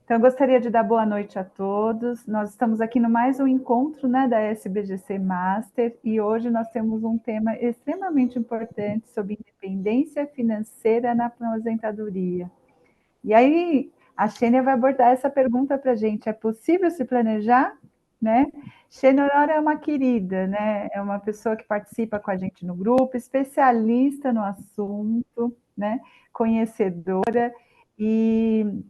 Então, eu gostaria de dar boa noite a todos. Nós estamos aqui no mais um encontro, né, da SBGC Master, e hoje nós temos um tema extremamente importante sobre independência financeira na aposentadoria. E aí, a Xênia vai abordar essa pergunta para a gente: é possível se planejar? Né? Xênia Aurora é uma querida, né? É uma pessoa que participa com a gente no grupo, especialista no assunto, né? Conhecedora, e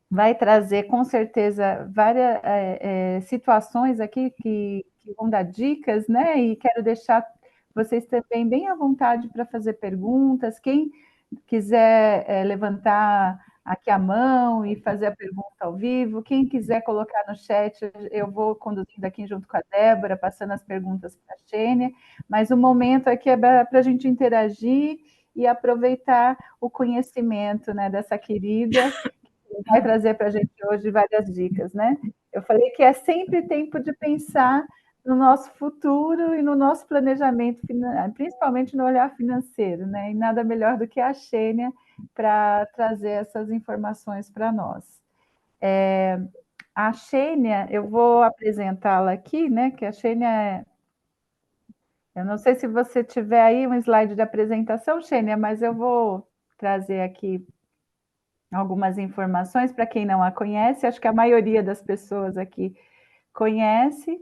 vai trazer com certeza várias situações aqui que vão dar dicas, né? E quero deixar vocês também bem à vontade para fazer perguntas. Quem quiser levantar aqui a mão e fazer a pergunta ao vivo, quem quiser colocar no chat, eu vou conduzindo aqui junto com a Débora, passando as perguntas para a Xênia, mas o momento aqui é para a gente interagir e aproveitar o conhecimento, né, dessa querida, vai trazer para a gente hoje várias dicas, né? Eu falei que é sempre tempo de pensar no nosso futuro e no nosso planejamento, principalmente no olhar financeiro, né? E nada melhor do que a Xênia para trazer essas informações para nós. A Xênia, eu vou apresentá-la aqui, né? Que a Xênia é... Eu não sei se você tiver aí um slide de apresentação, Xênia, mas eu vou trazer aqui algumas informações para quem não a conhece. Acho que a maioria das pessoas aqui conhece.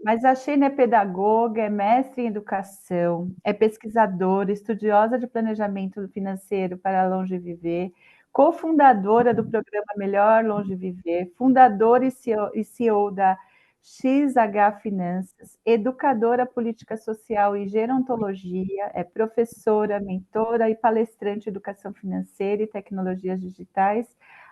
Mas a Xênia é pedagoga, é mestre em educação, é pesquisadora, estudiosa de planejamento financeiro para Longe Viver, cofundadora do programa Melhor Longe Viver, fundadora e CEO da XH Finanças, educadora política social e gerontologia, é professora, mentora e palestrante de educação financeira e tecnologias digitais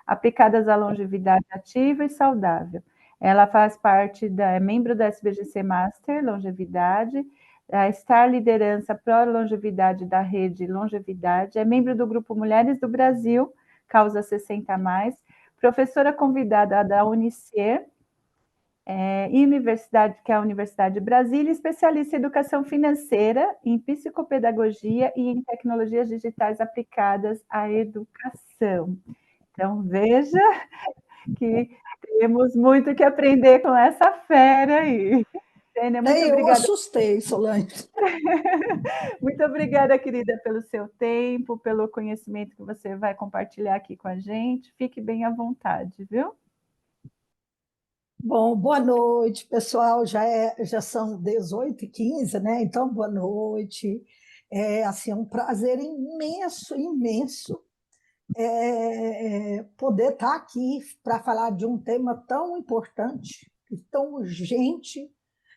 aplicadas à longevidade ativa e saudável. Ela faz parte é membro da SBGC Master Longevidade, a Star Liderança Pro Longevidade da Rede Longevidade, é membro do Grupo Mulheres do Brasil, Causa 60+, professora convidada da Unicer, e universidade, que é a Universidade de Brasília, especialista em educação financeira, em psicopedagogia e em tecnologias digitais aplicadas à educação. Então, veja que temos muito que aprender com essa fera aí. Tênia, muito Eu obrigada. assustei, Solange. Muito obrigada, querida, pelo seu tempo, pelo conhecimento que você vai compartilhar aqui com a gente. Fique bem à vontade, viu? Bom, boa noite, pessoal. Já são 18h15, né? Então, boa noite. É assim, um prazer imenso, imenso poder estar aqui para falar de um tema tão importante e tão urgente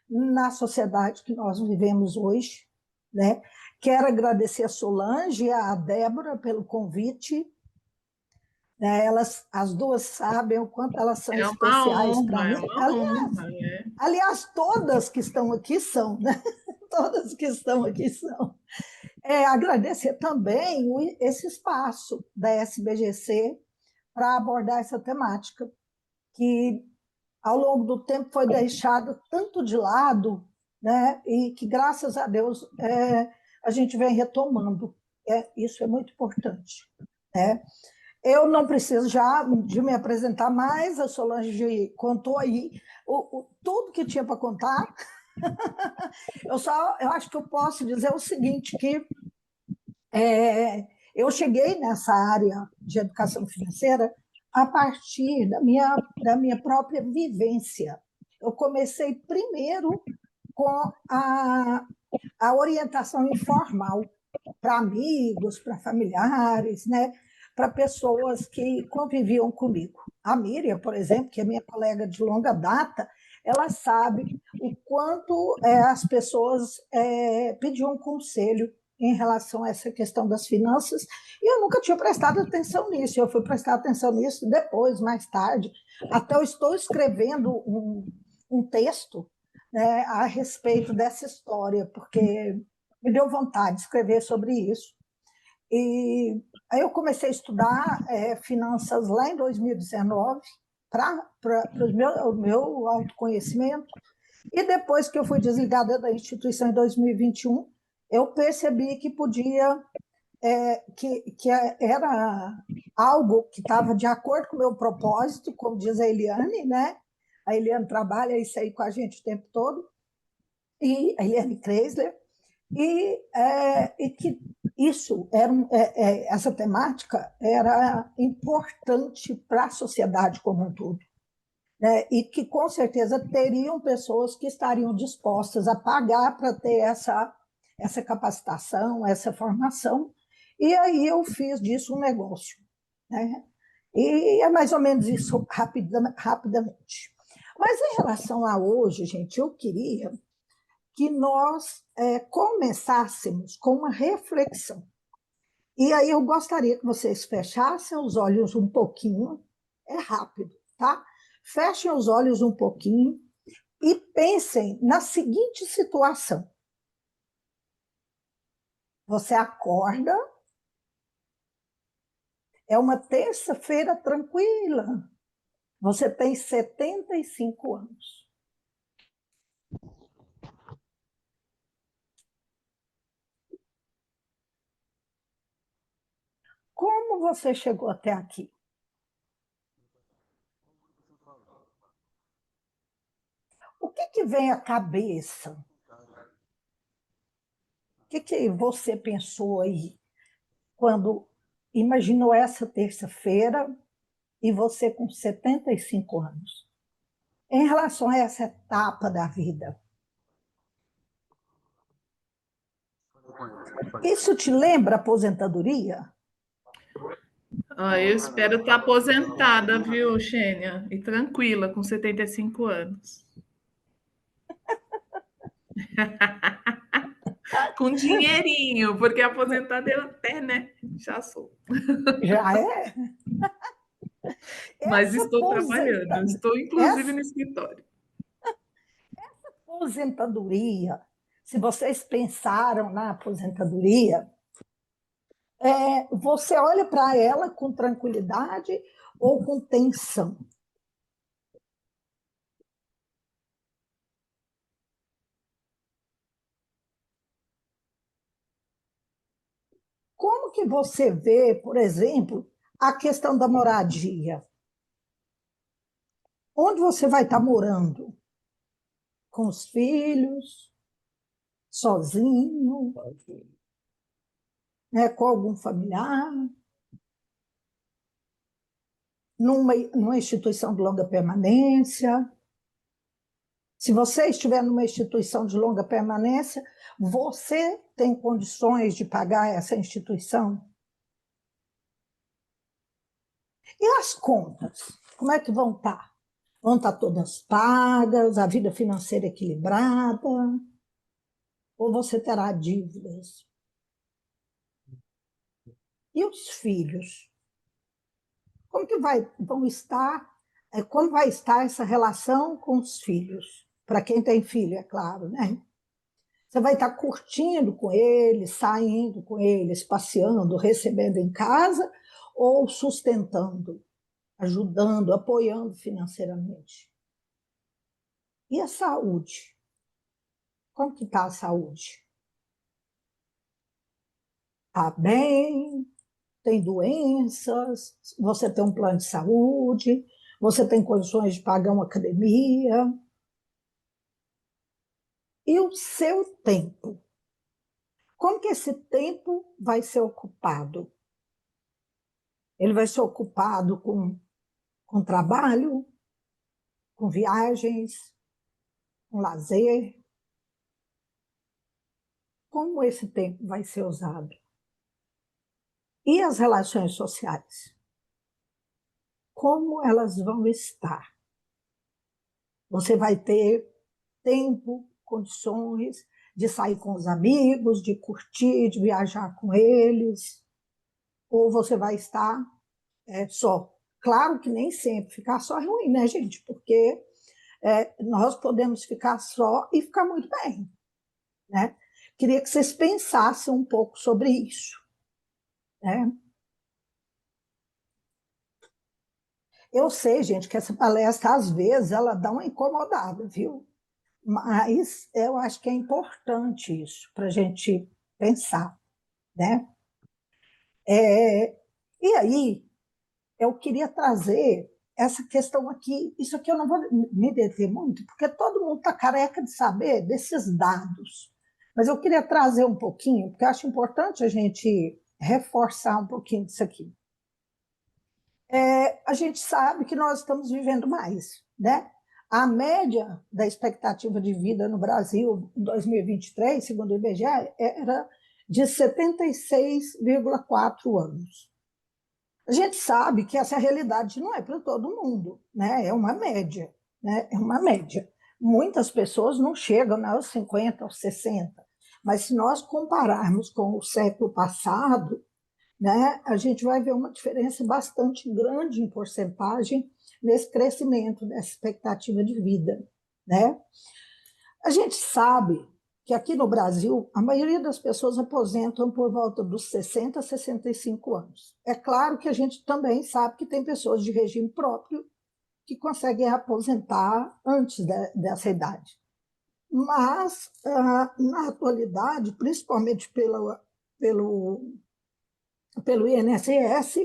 na sociedade que nós vivemos hoje, né? Quero agradecer a Solange e a Débora pelo convite. As duas sabem o quanto elas são especiais para mim. É uma honra. Aliás, todas que estão aqui são, né? Todas que estão aqui são. Agradecer também esse espaço da SBGC para abordar essa temática, que ao longo do tempo foi deixado tanto de lado, né? E que, graças a Deus, a gente vem retomando. Isso é muito importante, né? Eu não preciso já de me apresentar mais, a Solange contou aí tudo que tinha para contar. Eu acho que eu posso dizer o seguinte, que eu cheguei nessa área de educação financeira a partir da minha própria vivência. Eu comecei primeiro com a orientação informal para amigos, para familiares, né? Para pessoas que conviviam comigo. A Miriam, por exemplo, que é minha colega de longa data, ela sabe o quanto as pessoas pediam conselho em relação a essa questão das finanças, e eu nunca tinha prestado atenção nisso. Eu fui prestar atenção nisso depois, mais tarde. Até eu estou escrevendo um texto, né, a respeito dessa história, porque me deu vontade de escrever sobre isso. E aí eu comecei a estudar finanças lá em 2019, para o meu autoconhecimento, e depois que eu fui desligada da instituição em 2021, eu percebi que podia, que era algo que estava de acordo com o meu propósito, como diz a Eliane, né? A Eliane trabalha isso aí com a gente o tempo todo, e a Eliane Kreisler, e que isso era essa temática era importante para a sociedade como um todo, né? E que com certeza teriam pessoas que estariam dispostas a pagar para ter essa capacitação, essa formação, e aí eu fiz disso um negócio, né? E é mais ou menos isso rapidamente. Mas em relação a hoje, gente, eu queria que nós começássemos com uma reflexão. E aí eu gostaria que vocês fechassem os olhos um pouquinho, é rápido, tá? Fechem os olhos um pouquinho e pensem na seguinte situação. Você acorda, é uma terça-feira tranquila, você tem 75 anos. Como você chegou até aqui? O que vem à cabeça? O que você pensou aí quando imaginou essa terça-feira e você com 75 anos? Em relação a essa etapa da vida, isso te lembra aposentadoria? Eu espero estar aposentada, viu, Xênia? E tranquila, com 75 anos. Com dinheirinho, porque aposentada eu até, né? Já sou. Já é? Mas estou trabalhando, estou inclusive essa no escritório. aposentadoria, se vocês pensaram na aposentadoria, você olha para ela com tranquilidade ou com tensão? Como que você vê, por exemplo, a questão da moradia? Onde você vai estar morando? Com os filhos? Sozinho? Né, com algum familiar? Numa instituição de longa permanência? Se você estiver numa instituição de longa permanência, você tem condições de pagar essa instituição? E as contas? Como é que vão estar? Vão estar todas pagas, a vida financeira equilibrada? Ou você terá dívidas? E os filhos? Como que vão estar? Como vai estar essa relação com os filhos? Para quem tem filho, é claro, né? Você vai estar curtindo com eles, saindo com eles, passeando, recebendo em casa ou sustentando, ajudando, apoiando financeiramente? E a saúde? Como que está a saúde? Está bem? Tem doenças? Você tem um plano de saúde? Você tem condições de pagar uma academia? E o seu tempo? Como que esse tempo vai ser ocupado? Ele vai ser ocupado com trabalho, com viagens, com lazer? Como esse tempo vai ser usado? E as relações sociais? Como elas vão estar? Você vai ter tempo, condições de sair com os amigos, de curtir, de viajar com eles? Ou você vai estar só? Claro que nem sempre ficar só é ruim, né, gente? Porque nós podemos ficar só e ficar muito bem, né? Queria que vocês pensassem um pouco sobre isso, né? Eu sei, gente, que essa palestra, às vezes, ela dá uma incomodada, viu? Mas eu acho que é importante isso para a gente pensar, né? E aí, eu queria trazer essa questão aqui. Isso aqui eu não vou me deter muito, porque todo mundo está careca de saber desses dados. Mas eu queria trazer um pouquinho, porque eu acho importante a gente reforçar um pouquinho disso aqui. A gente sabe que nós estamos vivendo mais, né? A média da expectativa de vida no Brasil em 2023, segundo o IBGE, era de 76,4 anos. A gente sabe que essa realidade não é para todo mundo, né? É uma média, né? É uma média. Muitas pessoas não chegam aos 50, aos 60, mas se nós compararmos com o século passado, né, a gente vai ver uma diferença bastante grande em porcentagem nesse crescimento dessa expectativa de vida, né? A gente sabe que aqui no Brasil, a maioria das pessoas aposentam por volta dos 60 a 65 anos. É claro que a gente também sabe que tem pessoas de regime próprio que conseguem aposentar antes dessa idade. Mas, na atualidade, principalmente pelo INSS,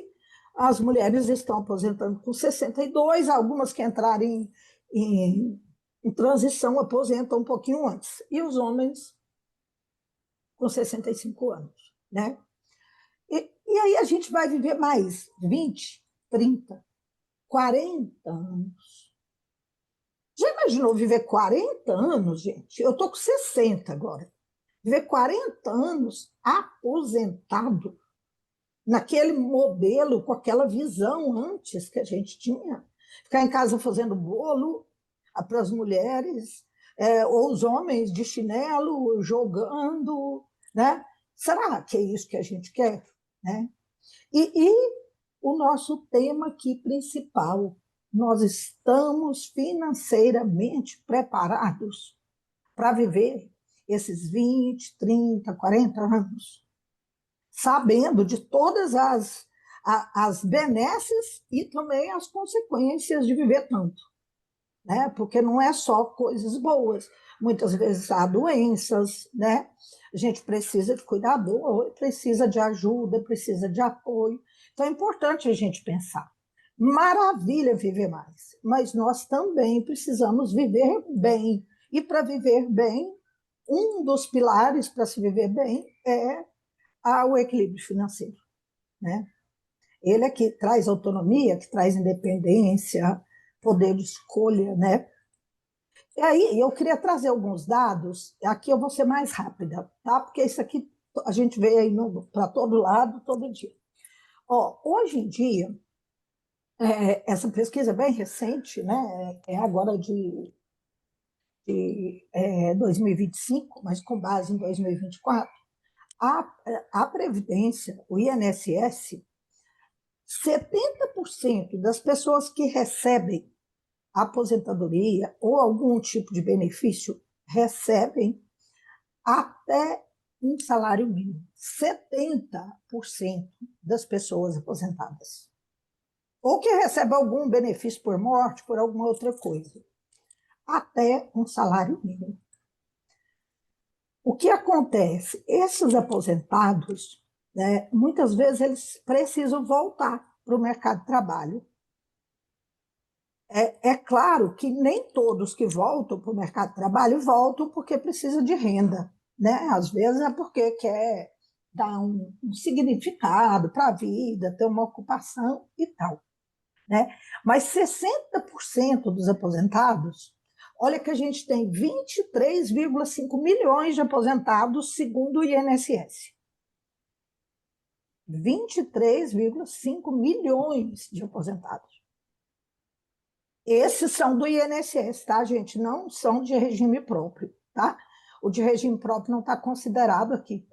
as mulheres estão aposentando com 62, algumas que entrarem em transição aposentam um pouquinho antes, e os homens com 65 anos, né? E aí a gente vai viver mais 20, 30, 40 anos. Já imaginou viver 40 anos, gente? Eu estou com 60 agora. Viver 40 anos aposentado, naquele modelo, com aquela visão antes que a gente tinha. Ficar em casa fazendo bolo para as mulheres, ou os homens de chinelo jogando, né? Será que é isso que a gente quer? Né? E o nosso tema aqui principal, nós estamos financeiramente preparados para viver esses 20, 30, 40 anos, sabendo de todas as benesses e também as consequências de viver tanto, né? Porque não é só coisas boas, muitas vezes há doenças, né? A gente precisa de cuidador, precisa de ajuda, precisa de apoio. Então é importante a gente pensar. Maravilha viver mais, mas nós também precisamos viver bem. E para viver bem, um dos pilares para se viver bem é o equilíbrio financeiro, né? Ele é que traz autonomia, que traz independência, poder de escolha, né? E aí eu queria trazer alguns dados, aqui eu vou ser mais rápida, tá? Porque isso aqui a gente vê aí para todo lado, todo dia. Hoje em dia, essa pesquisa é bem recente, né? É agora de 2025, mas com base em 2024, a Previdência, o INSS, 70% das pessoas que recebem aposentadoria ou algum tipo de benefício recebem até um salário mínimo. 70% das pessoas aposentadas. Ou que recebe algum benefício por morte, por alguma outra coisa. Até um salário mínimo. O que acontece? Esses aposentados, né, muitas vezes eles precisam voltar para o mercado de trabalho. É claro que nem todos que voltam para o mercado de trabalho voltam porque precisam de renda, né? Às vezes é porque quer dar um significado para a vida, ter uma ocupação e tal, né? Mas 60% dos aposentados, olha que a gente tem 23,5 milhões de aposentados, segundo o INSS. 23,5 milhões de aposentados. Esses são do INSS, tá, gente? Não são de regime próprio, tá? O de regime próprio não está considerado aqui.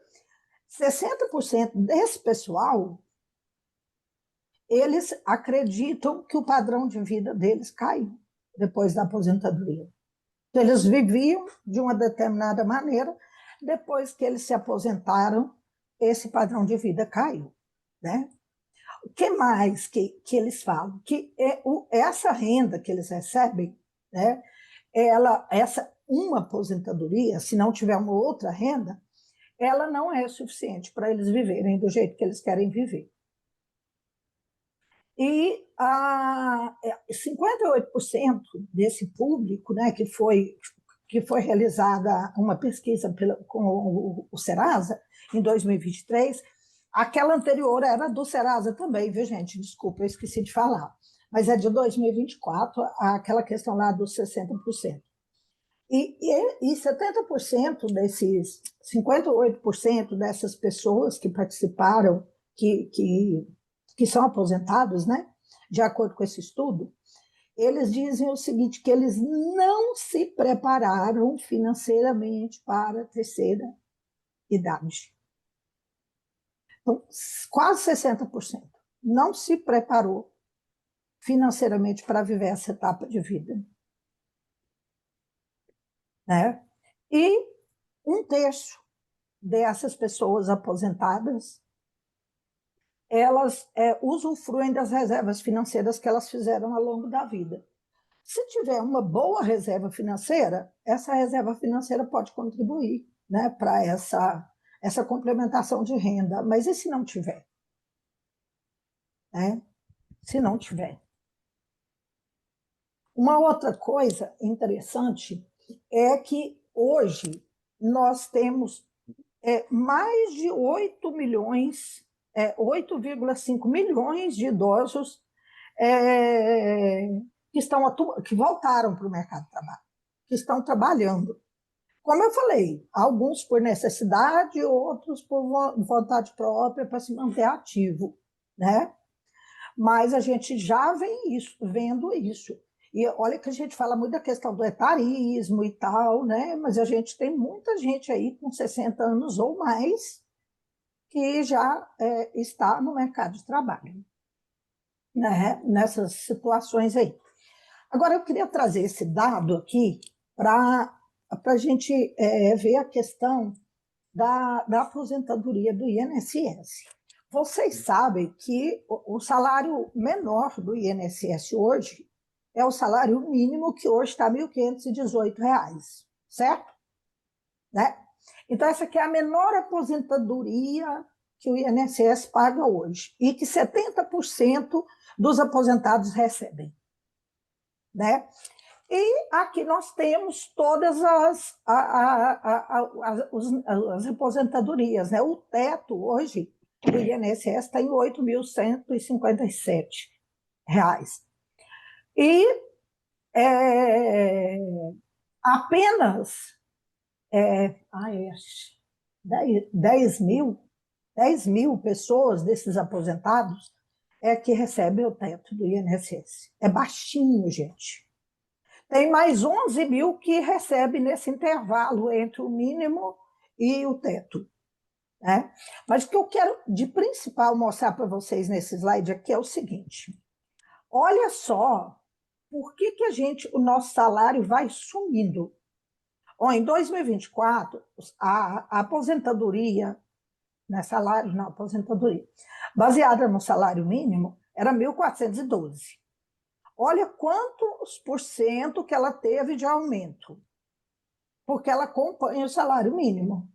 60% desse pessoal, eles acreditam que o padrão de vida deles caiu depois da aposentadoria. Então, eles viviam de uma determinada maneira, depois que eles se aposentaram, esse padrão de vida caiu, né? O que mais que eles falam? Que essa renda que eles recebem, né, essa uma aposentadoria, se não tiver uma outra renda, ela não é suficiente para eles viverem do jeito que eles querem viver. E 58% desse público, né, que foi realizada uma pesquisa com o Serasa em 2023, aquela anterior era do Serasa também, viu, gente? Desculpa, eu esqueci de falar. Mas é de 2024, aquela questão lá dos 60%. E 70% desses, 58% dessas pessoas que participaram, que são aposentados, né? De acordo com esse estudo, eles dizem o seguinte, que eles não se prepararam financeiramente para a terceira idade. Então, quase 60% não se preparou financeiramente para viver essa etapa de vida. Né? E um terço dessas pessoas aposentadas, elas usufruem das reservas financeiras que elas fizeram ao longo da vida. Se tiver uma boa reserva financeira, essa reserva financeira pode contribuir, né, para essa complementação de renda. Mas e se não tiver? Né? Se não tiver. Uma outra coisa interessante é que hoje nós temos mais de 8 milhões, 8,5 milhões de idosos que voltaram para o mercado de trabalho, que estão trabalhando. Como eu falei, alguns por necessidade, outros por vontade própria para se manter ativo, né? Mas a gente já vem vendo isso. E olha que a gente fala muito da questão do etarismo e tal, né? Mas a gente tem muita gente aí com 60 anos ou mais que já está no mercado de trabalho, né? Nessas situações aí. Agora, eu queria trazer esse dado aqui para a gente ver a questão da aposentadoria do INSS. Vocês sabem que o salário menor do INSS hoje é o salário mínimo, que hoje está R$ 1.518, certo? Né? Então, essa aqui é a menor aposentadoria que o INSS paga hoje e que 70% dos aposentados recebem. Né? E aqui nós temos todas as aposentadorias. Né? O teto hoje do INSS está em R$ 8.157. E apenas 10 mil pessoas desses aposentados que recebem o teto do INSS. É baixinho, gente. Tem mais 11 mil que recebem nesse intervalo entre o mínimo e o teto. Né? Mas o que eu quero de principal mostrar para vocês nesse slide aqui é o seguinte. Olha só por que o nosso salário vai sumindo. Em 2024, a aposentadoria, não é salário, não, aposentadoria, baseada no salário mínimo, era 1.412. Olha quantos por cento que ela teve de aumento, porque ela acompanha o salário mínimo,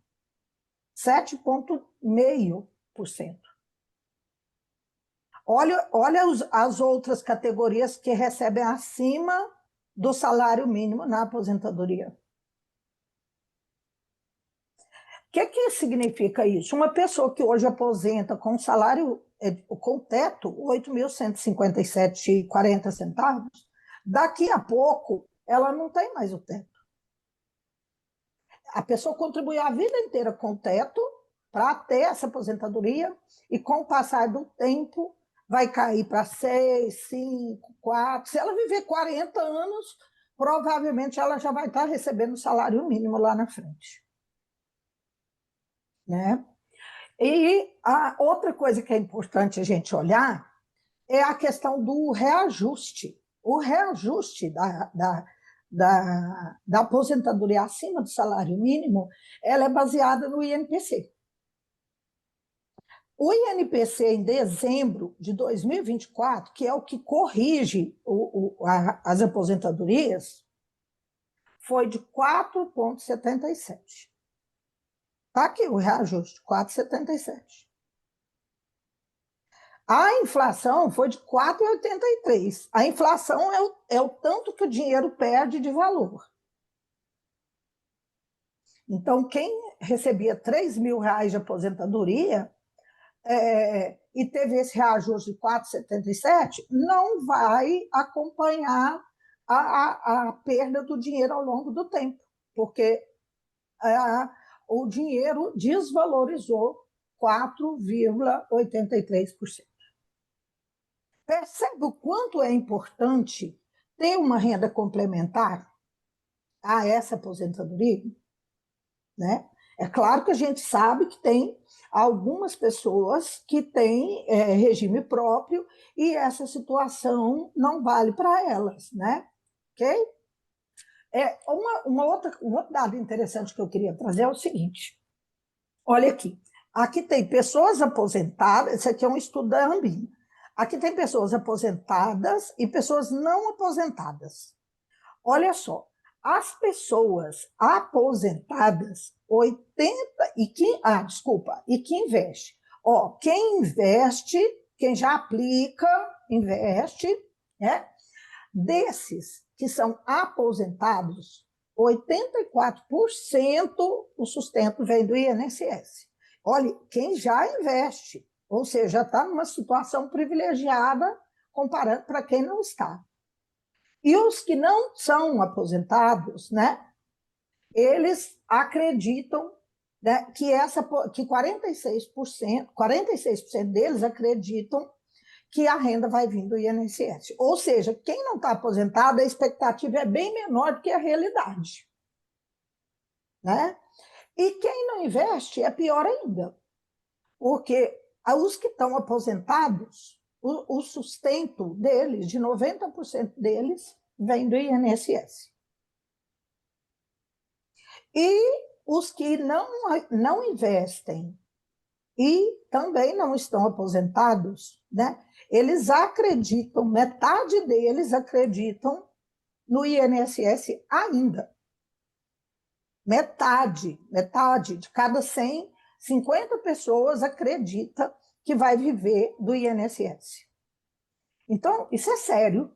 7,5%. Olha as outras categorias que recebem acima do salário mínimo na aposentadoria. O que significa isso? Uma pessoa que hoje aposenta com salário, com teto, R$ 8.157,40, daqui a pouco ela não tem mais o teto. A pessoa contribuiu a vida inteira com o teto para ter essa aposentadoria e, com o passar do tempo, vai cair para 6, 5, 4. Se ela viver 40 anos, provavelmente ela já vai estar recebendo o salário mínimo lá na frente. Né? E a outra coisa que é importante a gente olhar é a questão do reajuste. O reajuste da aposentadoria acima do salário mínimo, ela é baseada no INPC. O INPC, em dezembro de 2024, que é o que corrige as aposentadorias, foi de 4,77. Está aqui o reajuste, 4,77. A inflação foi de 4,83. A inflação é o tanto que o dinheiro perde de valor. Então, quem recebia R$ 3.000 de aposentadoria e teve esse reajuste de 4,77, não vai acompanhar a perda do dinheiro ao longo do tempo, porque o dinheiro desvalorizou 4,83%. Percebe o quanto é importante ter uma renda complementar a essa aposentadoria? Né? É claro que a gente sabe que tem algumas pessoas que têm regime próprio e essa situação não vale para elas, né? Ok? Um outro dado interessante que eu queria trazer é o seguinte. Olha aqui. Aqui tem pessoas aposentadas, esse aqui é um estudo da Ambima. Aqui tem pessoas aposentadas e pessoas não aposentadas. Olha só, as pessoas aposentadas, 80 e que investe. Ó, quem investe, quem já aplica, investe, né? Desses que são aposentados, 84% o sustento vem do INSS. Olha, quem já investe, ou seja, está numa situação privilegiada comparando para quem não está. E os que não são aposentados, né, eles acreditam, né, que 46% deles acreditam que a renda vai vir do INSS. Ou seja, quem não está aposentado, a expectativa é bem menor do que a realidade. Né? E quem não investe é pior ainda, porque os que estão aposentados, o sustento deles, de 90% deles, vem do INSS. E os que não investem e também não estão aposentados, né? Eles acreditam, metade deles acreditam no INSS ainda. Metade de cada 100, 50 pessoas acredita que vai viver do INSS. Então, isso é sério,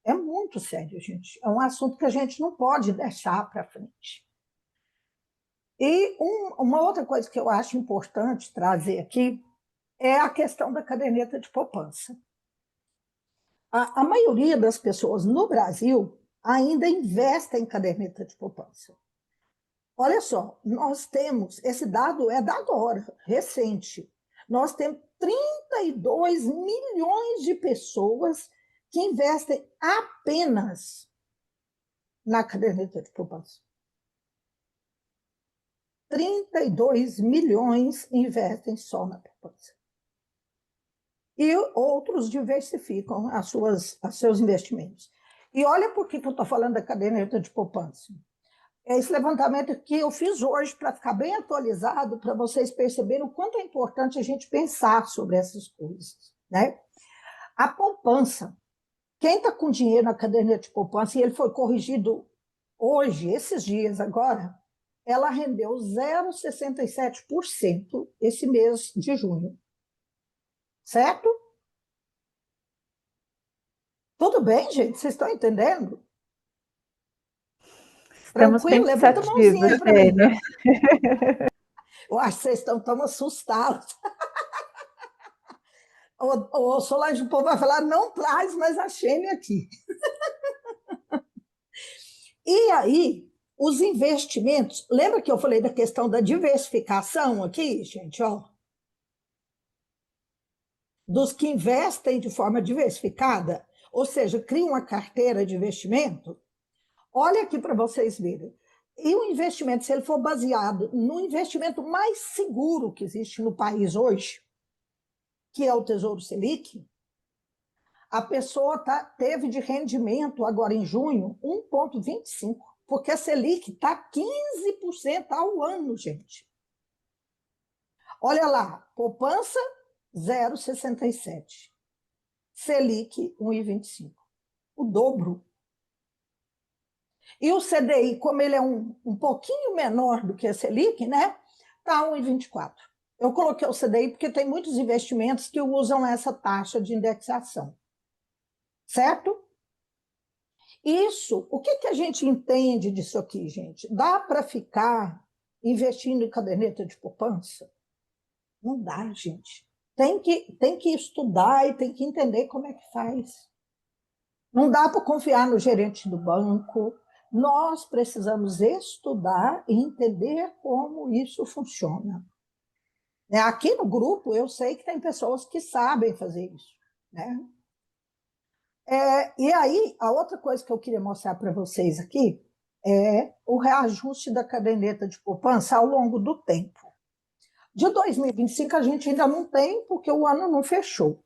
é muito sério, gente. É um assunto que a gente não pode deixar para frente. E uma outra coisa que eu acho importante trazer aqui é a questão da caderneta de poupança. A maioria das pessoas no Brasil ainda investe em caderneta de poupança. Olha só, nós temos, esse dado é da agora, recente, nós temos 32 milhões de pessoas que investem apenas na caderneta de poupança. 32 milhões investem só na poupança. E outros diversificam os seus investimentos. E olha por que eu estou falando da caderneta de poupança. É esse levantamento que eu fiz hoje para ficar bem atualizado, para vocês perceberem o quanto é importante a gente pensar sobre essas coisas. Né? A poupança, quem está com dinheiro na caderneta de poupança, e ele foi corrigido hoje, esses dias agora, ela rendeu 0,67% esse mês de junho. Certo? Tudo bem, gente? Vocês estão entendendo? Estamos Tranquilo? Levanta a mãozinha aí para mim. Eu acho que vocês estão tão assustados. O Solange, o povo vai falar, não traz mais a Xênia aqui. E aí, os investimentos, lembra que eu falei da questão da diversificação aqui, gente? Ó, dos que investem de forma diversificada, ou seja, criam uma carteira de investimento. Olha aqui para vocês verem. E o investimento, se ele for baseado no investimento mais seguro que existe no país hoje, que é o Tesouro Selic, a pessoa teve de rendimento agora em junho 1,25%, porque a Selic está 15% ao ano, gente. Olha lá, poupança 0,67%, Selic 1,25%, o dobro. E o CDI, como ele é um pouquinho menor do que a Selic, né, está 1,24%. Eu coloquei o CDI porque tem muitos investimentos que usam essa taxa de indexação, certo? Isso, o que, que a gente entende disso aqui, gente? Dá para ficar investindo em caderneta de poupança? Não dá, gente. Tem que estudar e tem que entender como é que faz. Não dá para confiar no gerente do banco. Nós precisamos estudar e entender como isso funciona. Aqui no grupo, eu sei que tem pessoas que sabem fazer isso, né? E aí, a outra coisa que eu queria mostrar para vocês aqui é o reajuste da caderneta de poupança ao longo do tempo. De 2025 a gente ainda não tem, porque o ano não fechou.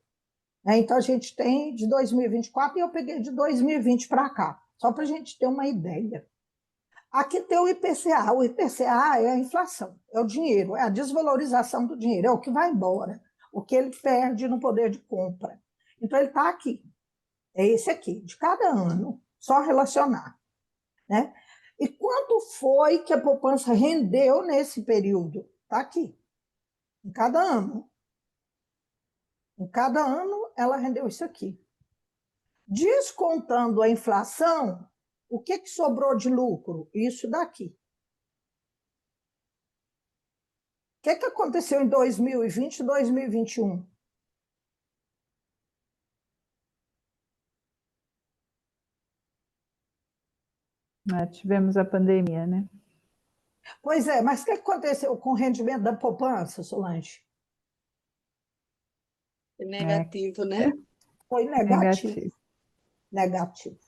Então, a gente tem de 2024 e eu peguei de 2020 para cá, só para a gente ter uma ideia. Aqui tem o IPCA. O IPCA é a inflação, é o dinheiro, é a desvalorização do dinheiro, é o que vai embora, o que ele perde no poder de compra. Então, ele está aqui. É esse aqui, de cada ano, só relacionar. Né? E quanto foi que a poupança rendeu nesse período? Está aqui, em cada ano. Em cada ano, ela rendeu isso aqui. Descontando a inflação, o que sobrou de lucro? Isso daqui. O que aconteceu em 2020 e 2021? Tivemos a pandemia, né? Pois é, mas o que aconteceu com o rendimento da poupança, Solange? Negativo, né? Foi negativo. Negativo. Negativo.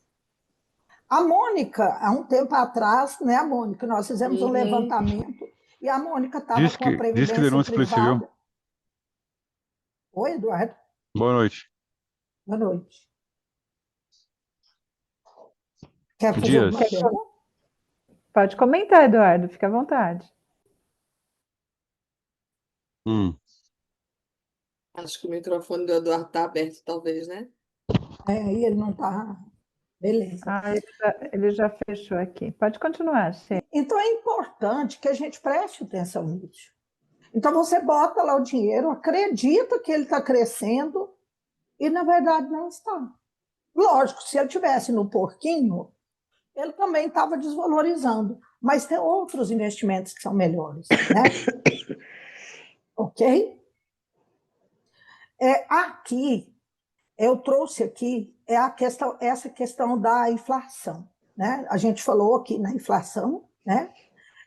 A Mônica, há um tempo atrás, né, a Mônica, nós fizemos um levantamento e a Mônica estava com a previdência privada. Oi, Eduardo. Boa noite. Boa noite. Quer fazer alguma pergunta? Pode comentar, Eduardo, fica à vontade. Acho que o microfone do Eduardo está aberto, talvez, né? Aí ele não está. Beleza. Ele já fechou aqui. Pode continuar, Sheila. Então é importante que a gente preste atenção nisso. Então você bota lá o dinheiro, acredita que ele está crescendo e, na verdade, não está. Lógico, se ele tivesse no porquinho, ele também estava desvalorizando. Mas tem outros investimentos que são melhores, né? Ok? Aqui, eu trouxe aqui essa questão da inflação. Né? A gente falou aqui na inflação, né?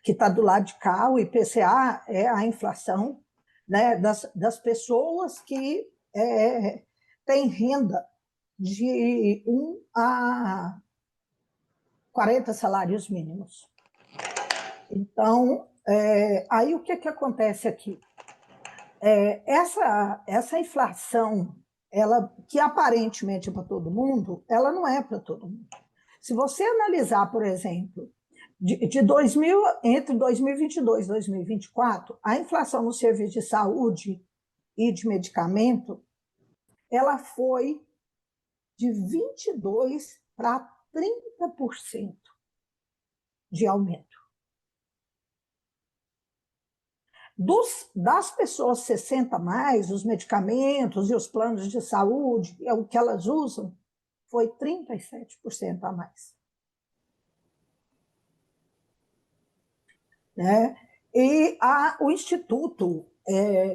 Que está do lado de cá, o IPCA é a inflação, né? das pessoas que têm renda de 1 a 40 salários mínimos. Então, aí o que acontece aqui? Essa inflação, que aparentemente é para todo mundo, ela não é para todo mundo. Se você analisar, por exemplo, entre 2022 e 2024, a inflação no serviço de saúde e de medicamento, ela foi de 22% para 30% de aumento. Das pessoas 60 a mais, os medicamentos e os planos de saúde, o que elas usam, foi 37% a mais. Né? E o Instituto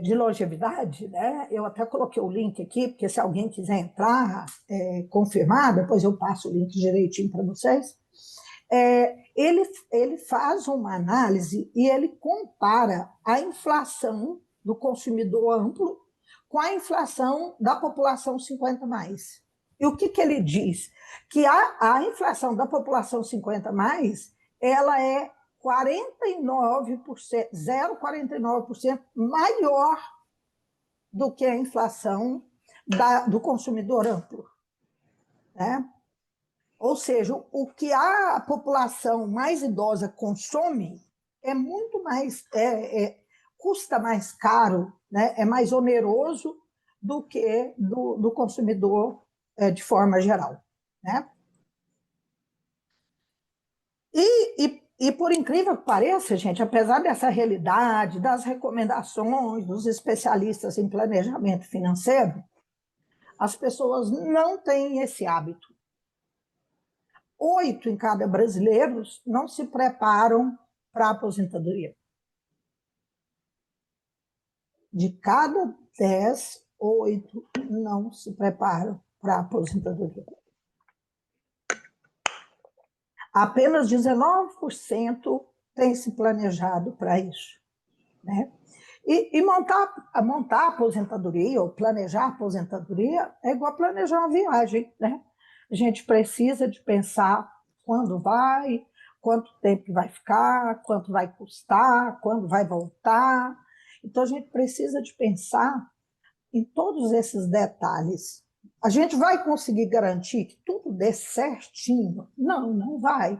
de Longevidade, né? Eu até coloquei o link aqui, porque se alguém quiser entrar, confirmar, depois eu passo o link direitinho para vocês. Ele faz uma análise e ele compara a inflação do consumidor amplo com a inflação da população 50 mais. E o que ele diz? Que a inflação da população 50 mais, ela é 0,49% maior do que a inflação do consumidor amplo. Né? Ou seja, o que a população mais idosa consome é muito mais, custa mais caro, né? É mais oneroso do que do consumidor de forma geral. Né? E por incrível que pareça, gente, apesar dessa realidade, das recomendações dos especialistas em planejamento financeiro, as pessoas não têm esse hábito. 8 em cada brasileiro não se preparam para a aposentadoria. De cada 10, 8 não se preparam para a aposentadoria. Apenas 19% tem se planejado para isso, né? E montar a aposentadoria, ou planejar a aposentadoria, é igual planejar uma viagem, né? A gente precisa de pensar quando vai, quanto tempo vai ficar, quanto vai custar, quando vai voltar. Então, a gente precisa de pensar em todos esses detalhes. A gente vai conseguir garantir que tudo dê certinho? Não, não vai.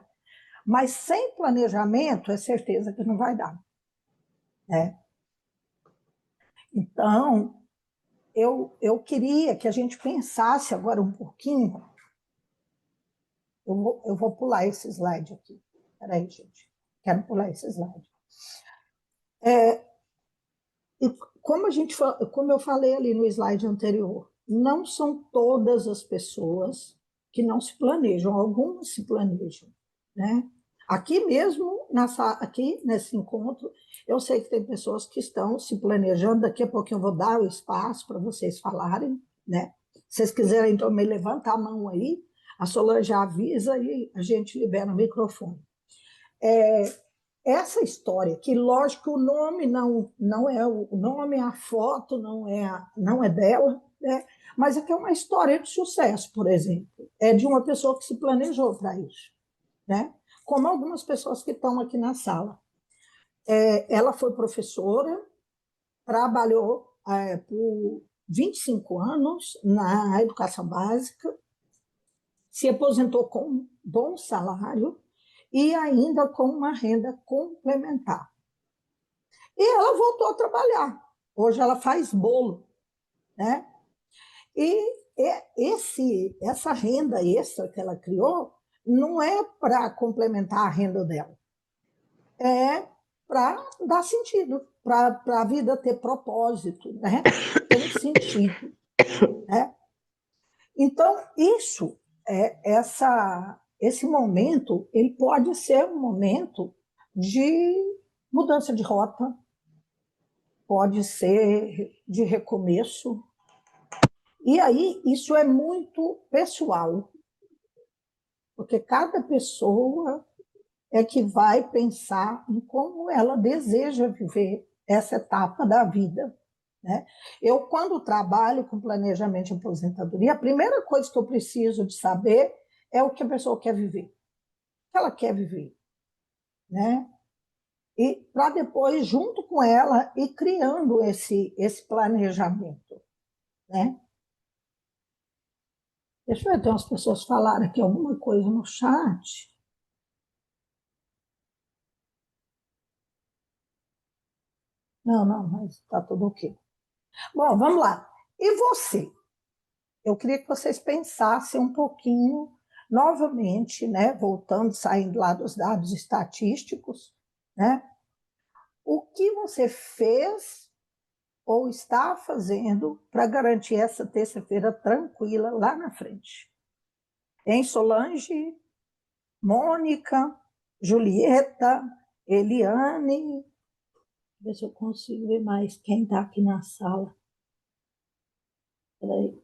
Mas sem planejamento, é certeza que não vai dar, né? Então, eu queria que a gente pensasse agora um pouquinho. Eu vou pular esse slide aqui. Espera aí, gente. Quero pular esse slide. E como eu falei ali no slide anterior, não são todas as pessoas que não se planejam, algumas se planejam, né? Aqui mesmo, aqui nesse encontro, eu sei que tem pessoas que estão se planejando, daqui a pouco eu vou dar o espaço para vocês falarem, né? Se vocês quiserem também levantar a mão aí, a Solange avisa e a gente libera o microfone. Essa história, que lógico que o nome não é o nome, a foto não é dela, né? Mas é que é uma história de sucesso, por exemplo. É de uma pessoa que se planejou para isso, né? Como algumas pessoas que estão aqui na sala. Ela foi professora, trabalhou por 25 anos na educação básica, se aposentou com um bom salário e ainda com uma renda complementar. E ela voltou a trabalhar. Hoje ela faz bolo, né? E essa renda extra que ela criou não é para complementar a renda dela, é para dar sentido, para a vida ter propósito, né? Tem sentido, né? Então, esse momento, ele pode ser um momento de mudança de rota, pode ser de recomeço. E aí, isso é muito pessoal, porque cada pessoa é que vai pensar em como ela deseja viver essa etapa da vida, né? Eu, quando trabalho com planejamento de aposentadoria, a primeira coisa que eu preciso de saber é o que a pessoa quer viver, o que ela quer viver, né? E para depois, junto com ela, ir criando esse planejamento, né? Deixa eu ver, tem umas pessoas falaram aqui alguma coisa no chat. Não, mas está tudo ok. Bom, vamos lá. E você? Eu queria que vocês pensassem um pouquinho, novamente, né, voltando, saindo lá dos dados estatísticos, né? O que você fez ou está fazendo para garantir essa terça-feira tranquila lá na frente? Em Solange, Mônica, Julieta, Eliane, ver se eu consigo ver mais quem está aqui na sala. Peraí.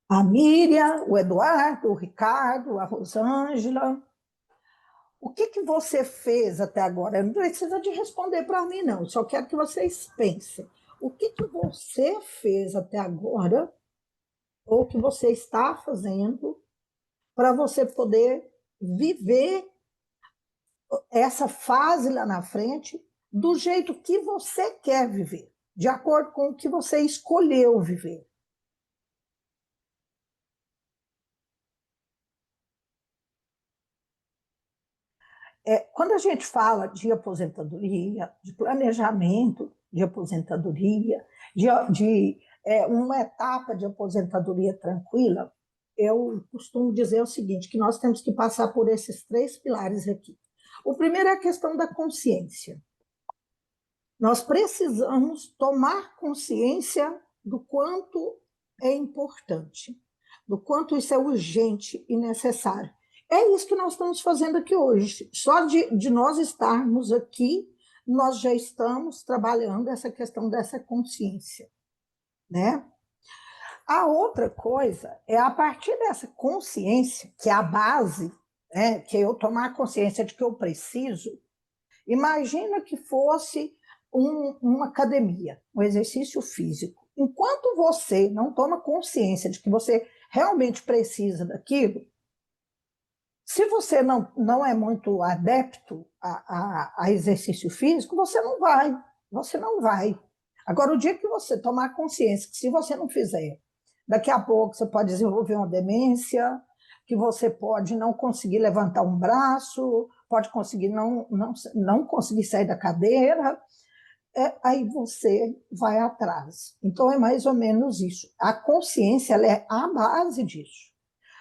A Miriam, o Eduardo, o Ricardo, a Rosângela. O que você fez até agora? Não precisa de responder para mim, não. Só quero que vocês pensem. O que você fez até agora, ou que você está fazendo, para você poder viver essa fase lá na frente do jeito que você quer viver, de acordo com o que você escolheu viver. Quando a gente fala de aposentadoria, de planejamento de aposentadoria, de uma etapa de aposentadoria tranquila, eu costumo dizer o seguinte, que nós temos que passar por esses 3 pilares aqui. O primeiro é a questão da consciência. Nós precisamos tomar consciência do quanto é importante, do quanto isso é urgente e necessário. É isso que nós estamos fazendo aqui hoje. Só de nós estarmos aqui, nós já estamos trabalhando essa questão dessa consciência, né? A outra coisa é, a partir dessa consciência, que é a base, né, que é eu tomar consciência de que eu preciso, imagina que fosse uma academia, um exercício físico. Enquanto você não toma consciência de que você realmente precisa daquilo, se você não é muito adepto a exercício físico, você não vai, você não vai. Agora, o dia que você tomar consciência que se você não fizer, daqui a pouco você pode desenvolver uma demência, que você pode não conseguir levantar um braço, pode conseguir não conseguir sair da cadeira, aí você vai atrás. Então, é mais ou menos isso. A consciência ela é a base disso.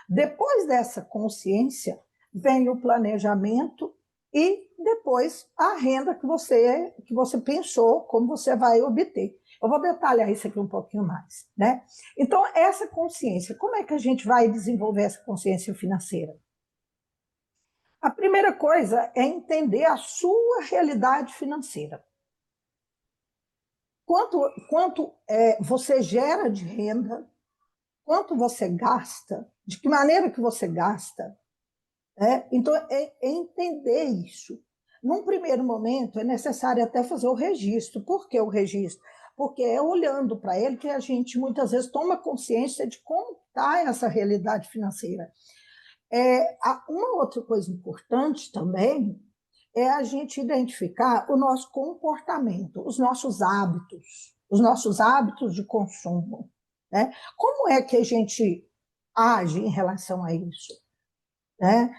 Depois dessa consciência, vem o planejamento e depois a renda que você pensou, como você vai obter. Eu vou detalhar isso aqui um pouquinho mais, né? Então, essa consciência, como é que a gente vai desenvolver essa consciência financeira? A primeira coisa é entender a sua realidade financeira. Quanto você gera de renda, quanto você gasta, de que maneira que você gasta. Então, é entender isso. Num primeiro momento, é necessário até fazer o registro. Por que o registro? Porque é olhando para ele que a gente, muitas vezes, toma consciência de como está essa realidade financeira. Uma outra coisa importante também é a gente identificar o nosso comportamento, os nossos hábitos de consumo. Né? Como é que a gente age em relação a isso? Né?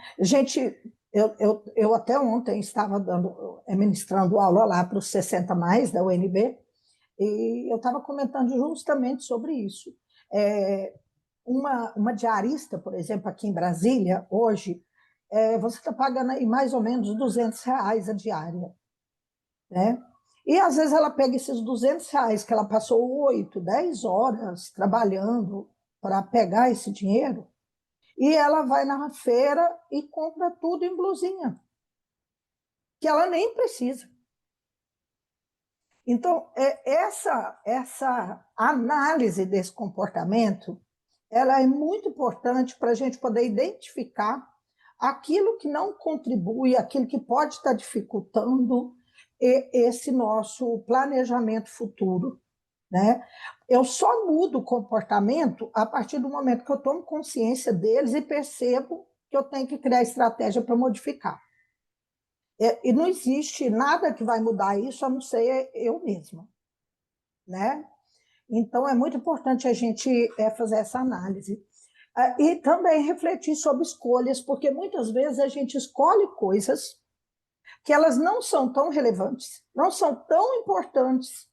Eu até ontem estava ministrando aula lá para os 60 mais da UNB, e eu estava comentando justamente sobre isso. Uma diarista, por exemplo, aqui em Brasília, hoje, você está pagando aí mais ou menos R$ 200 a diária. Né? E às vezes ela pega esses R$ 200 que ela passou 8, 10 horas trabalhando para pegar esse dinheiro, e ela vai na feira e compra tudo em blusinha, que ela nem precisa. Então, essa análise desse comportamento, ela é muito importante para a gente poder identificar aquilo que não contribui, aquilo que pode estar dificultando esse nosso planejamento futuro. Né? Eu só mudo o comportamento a partir do momento que eu tomo consciência deles e percebo que eu tenho que criar estratégia para modificar. E não existe nada que vai mudar isso, a não ser eu mesma. Né? Então, é muito importante a gente fazer essa análise. E também refletir sobre escolhas, porque muitas vezes a gente escolhe coisas que elas não são tão relevantes, não são tão importantes,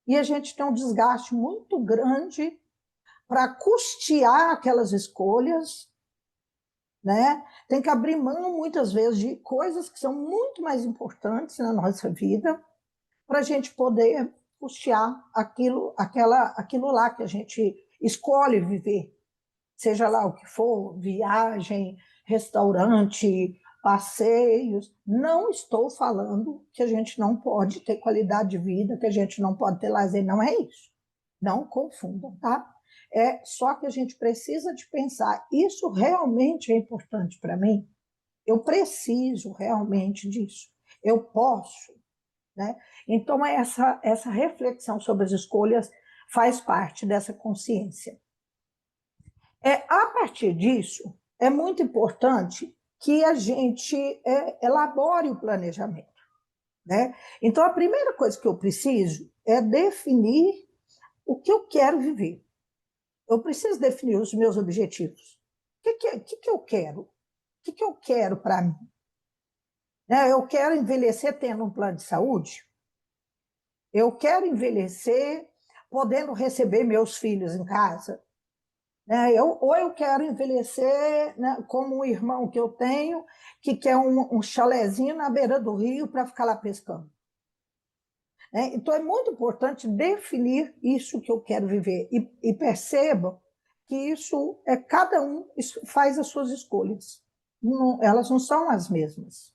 e a gente tem um desgaste muito grande para custear aquelas escolhas, né? Tem que abrir mão, muitas vezes, de coisas que são muito mais importantes na nossa vida, para a gente poder custear aquilo lá que a gente escolhe viver, seja lá o que for, viagem, restaurante, passeios. Não estou falando que a gente não pode ter qualidade de vida, que a gente não pode ter lazer, não é isso. Não confundam, tá? É só que a gente precisa de pensar, isso realmente é importante para mim? Eu preciso realmente disso? Eu posso? Né? Então, essa reflexão sobre as escolhas faz parte dessa consciência. A partir disso, é muito importante que a gente elabore o planejamento. Né? Então, a primeira coisa que eu preciso é definir o que eu quero viver. Eu preciso definir os meus objetivos. O que eu quero? O que eu quero para mim? Né? Eu quero envelhecer tendo um plano de saúde? Eu quero envelhecer podendo receber meus filhos em casa? né? Ou eu quero envelhecer, né, como um irmão que eu tenho, que quer um chalezinho na beira do rio para ficar lá pescando. Né? Então, é muito importante definir isso que eu quero viver. E perceba que isso é cada um faz as suas escolhas. Não, elas não são as mesmas.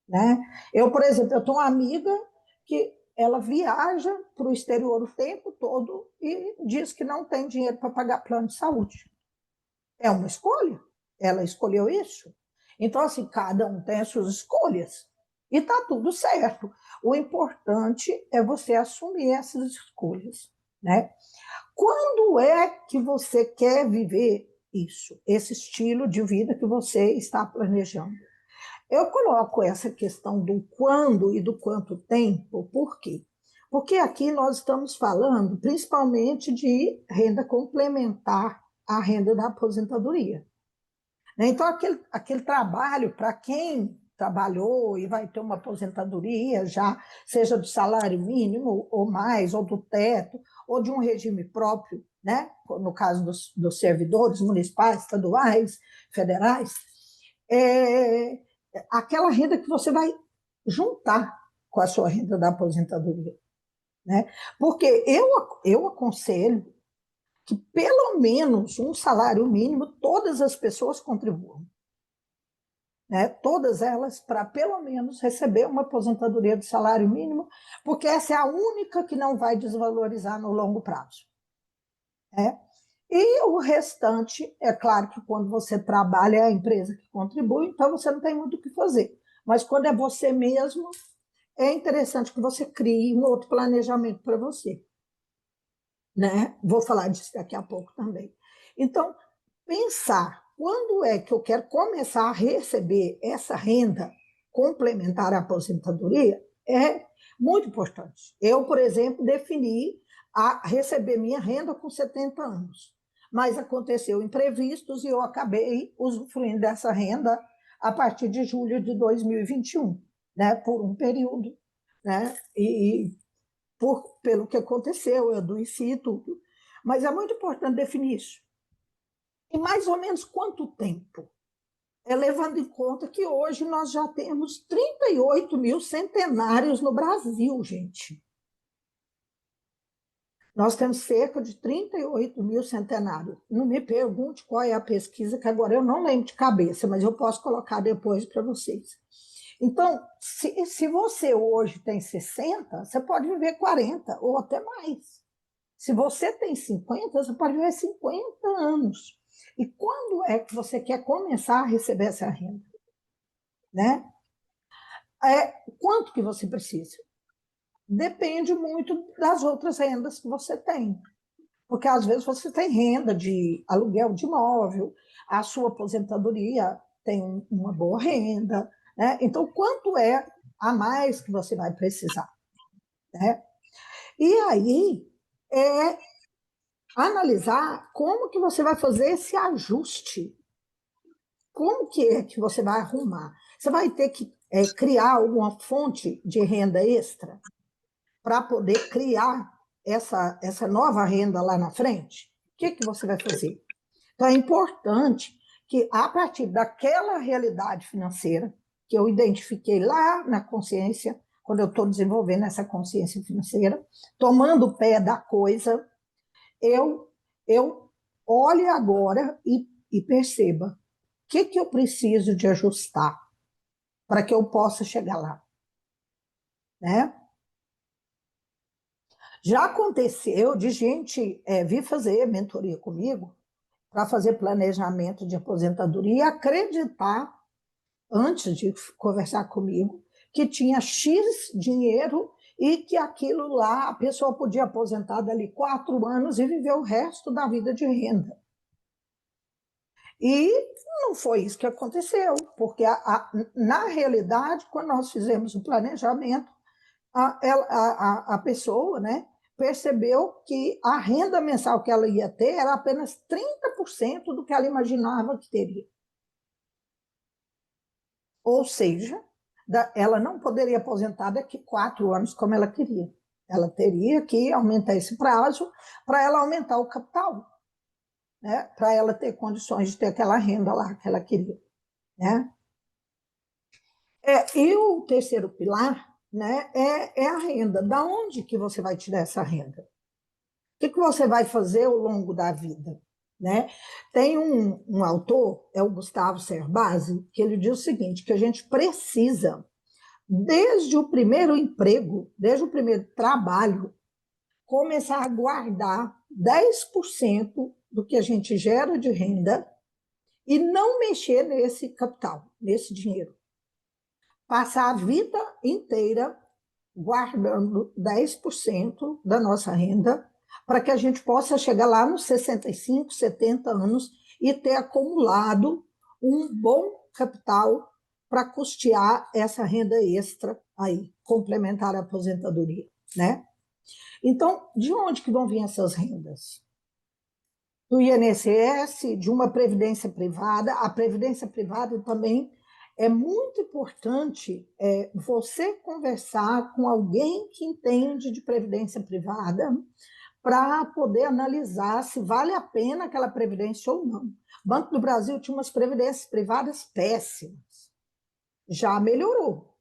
Né? Eu, por exemplo, eu tenho uma amiga que ela viaja para o exterior o tempo todo e diz que não tem dinheiro para pagar plano de saúde. É uma escolha. Ela escolheu isso. Então, assim, cada um tem as suas escolhas. E está tudo certo. O importante é você assumir essas escolhas. Né? Quando é que você quer viver isso, esse estilo de vida que você está planejando? Eu coloco essa questão do quando e do quanto tempo, por quê? Porque aqui nós estamos falando principalmente de renda complementar à renda da aposentadoria. Então, aquele trabalho, para quem trabalhou e vai ter uma aposentadoria, já seja do salário mínimo ou mais, ou do teto, ou de um regime próprio, né? No caso dos servidores municipais, estaduais, federais, é aquela renda que você vai juntar com a sua renda da aposentadoria. Né? Porque eu aconselho que pelo menos um salário mínimo todas as pessoas contribuam. Né? Todas elas, para pelo menos receber uma aposentadoria de salário mínimo, porque essa é a única que não vai desvalorizar no longo prazo. Né? E o restante, é claro que quando você trabalha, é a empresa que contribui, então você não tem muito o que fazer. Mas quando é você mesmo, é interessante que você crie um outro planejamento para você. Né? Vou falar disso daqui a pouco também. Então, pensar quando é que eu quero começar a receber essa renda complementar à aposentadoria é muito importante. Eu, por exemplo, defini a receber minha renda com 70 anos, mas aconteceu imprevistos e eu acabei usufruindo dessa renda a partir de julho de 2021, né, por um período, né, pelo que aconteceu, eu adoeci e tudo. Mas é muito importante definir isso. E mais ou menos quanto tempo? Levando em conta que hoje nós já temos 38 mil centenários no Brasil, gente. Nós temos cerca de 38 mil centenários. Não me pergunte qual é a pesquisa, que agora eu não lembro de cabeça, mas eu posso colocar depois para vocês. Então, se você hoje tem 60, você pode viver 40 ou até mais. Se você tem 50, você pode viver 50 anos. E quando é que você quer começar a receber essa renda? Né? Quanto que você precisa? Depende muito das outras rendas que você tem. Porque às vezes você tem renda de aluguel de imóvel, a sua aposentadoria tem uma boa renda. Né? Então, quanto é a mais que você vai precisar? Né? E aí, analisar como que você vai fazer esse ajuste. Como que é que você vai arrumar? Você vai ter que criar alguma fonte de renda extra para poder criar essa nova renda lá na frente? O que você vai fazer? Então, é importante que, a partir daquela realidade financeira que eu identifiquei lá na consciência, quando eu estou desenvolvendo essa consciência financeira, tomando o pé da coisa, eu olhe agora e perceba o que eu preciso de ajustar para que eu possa chegar lá. Né? Já aconteceu de gente vir fazer mentoria comigo para fazer planejamento de aposentadoria e acreditar, antes de conversar comigo, que tinha X dinheiro e que aquilo lá, a pessoa podia aposentar dali 4 anos e viver o resto da vida de renda. E não foi isso que aconteceu, porque na realidade, quando nós fizemos o planejamento, a pessoa, né, percebeu que a renda mensal que ela ia ter era apenas 30% do que ela imaginava que teria. Ou seja, ela não poderia aposentar daqui 4 anos como ela queria. Ela teria que aumentar esse prazo para ela aumentar o capital. né, para ela ter condições de ter aquela renda lá que ela queria, né? E o terceiro pilar, né, é a renda. Da onde que você vai tirar essa renda? O que você vai fazer ao longo da vida? Né? Tem um autor, é o Gustavo Cerbasi, que ele diz o seguinte, que a gente precisa, desde o primeiro emprego, desde o primeiro trabalho, começar a guardar 10% do que a gente gera de renda e não mexer nesse capital, nesse dinheiro. Passar a vida inteira guardando 10% da nossa renda para que a gente possa chegar lá nos 65, 70 anos e ter acumulado um bom capital para custear essa renda extra aí, complementar à aposentadoria, né? Então, de onde que vão vir essas rendas? Do INSS, de uma previdência privada. A previdência privada também é muito importante você conversar com alguém que entende de previdência privada para poder analisar se vale a pena aquela previdência ou não. O Banco do Brasil tinha umas previdências privadas péssimas. Já melhorou,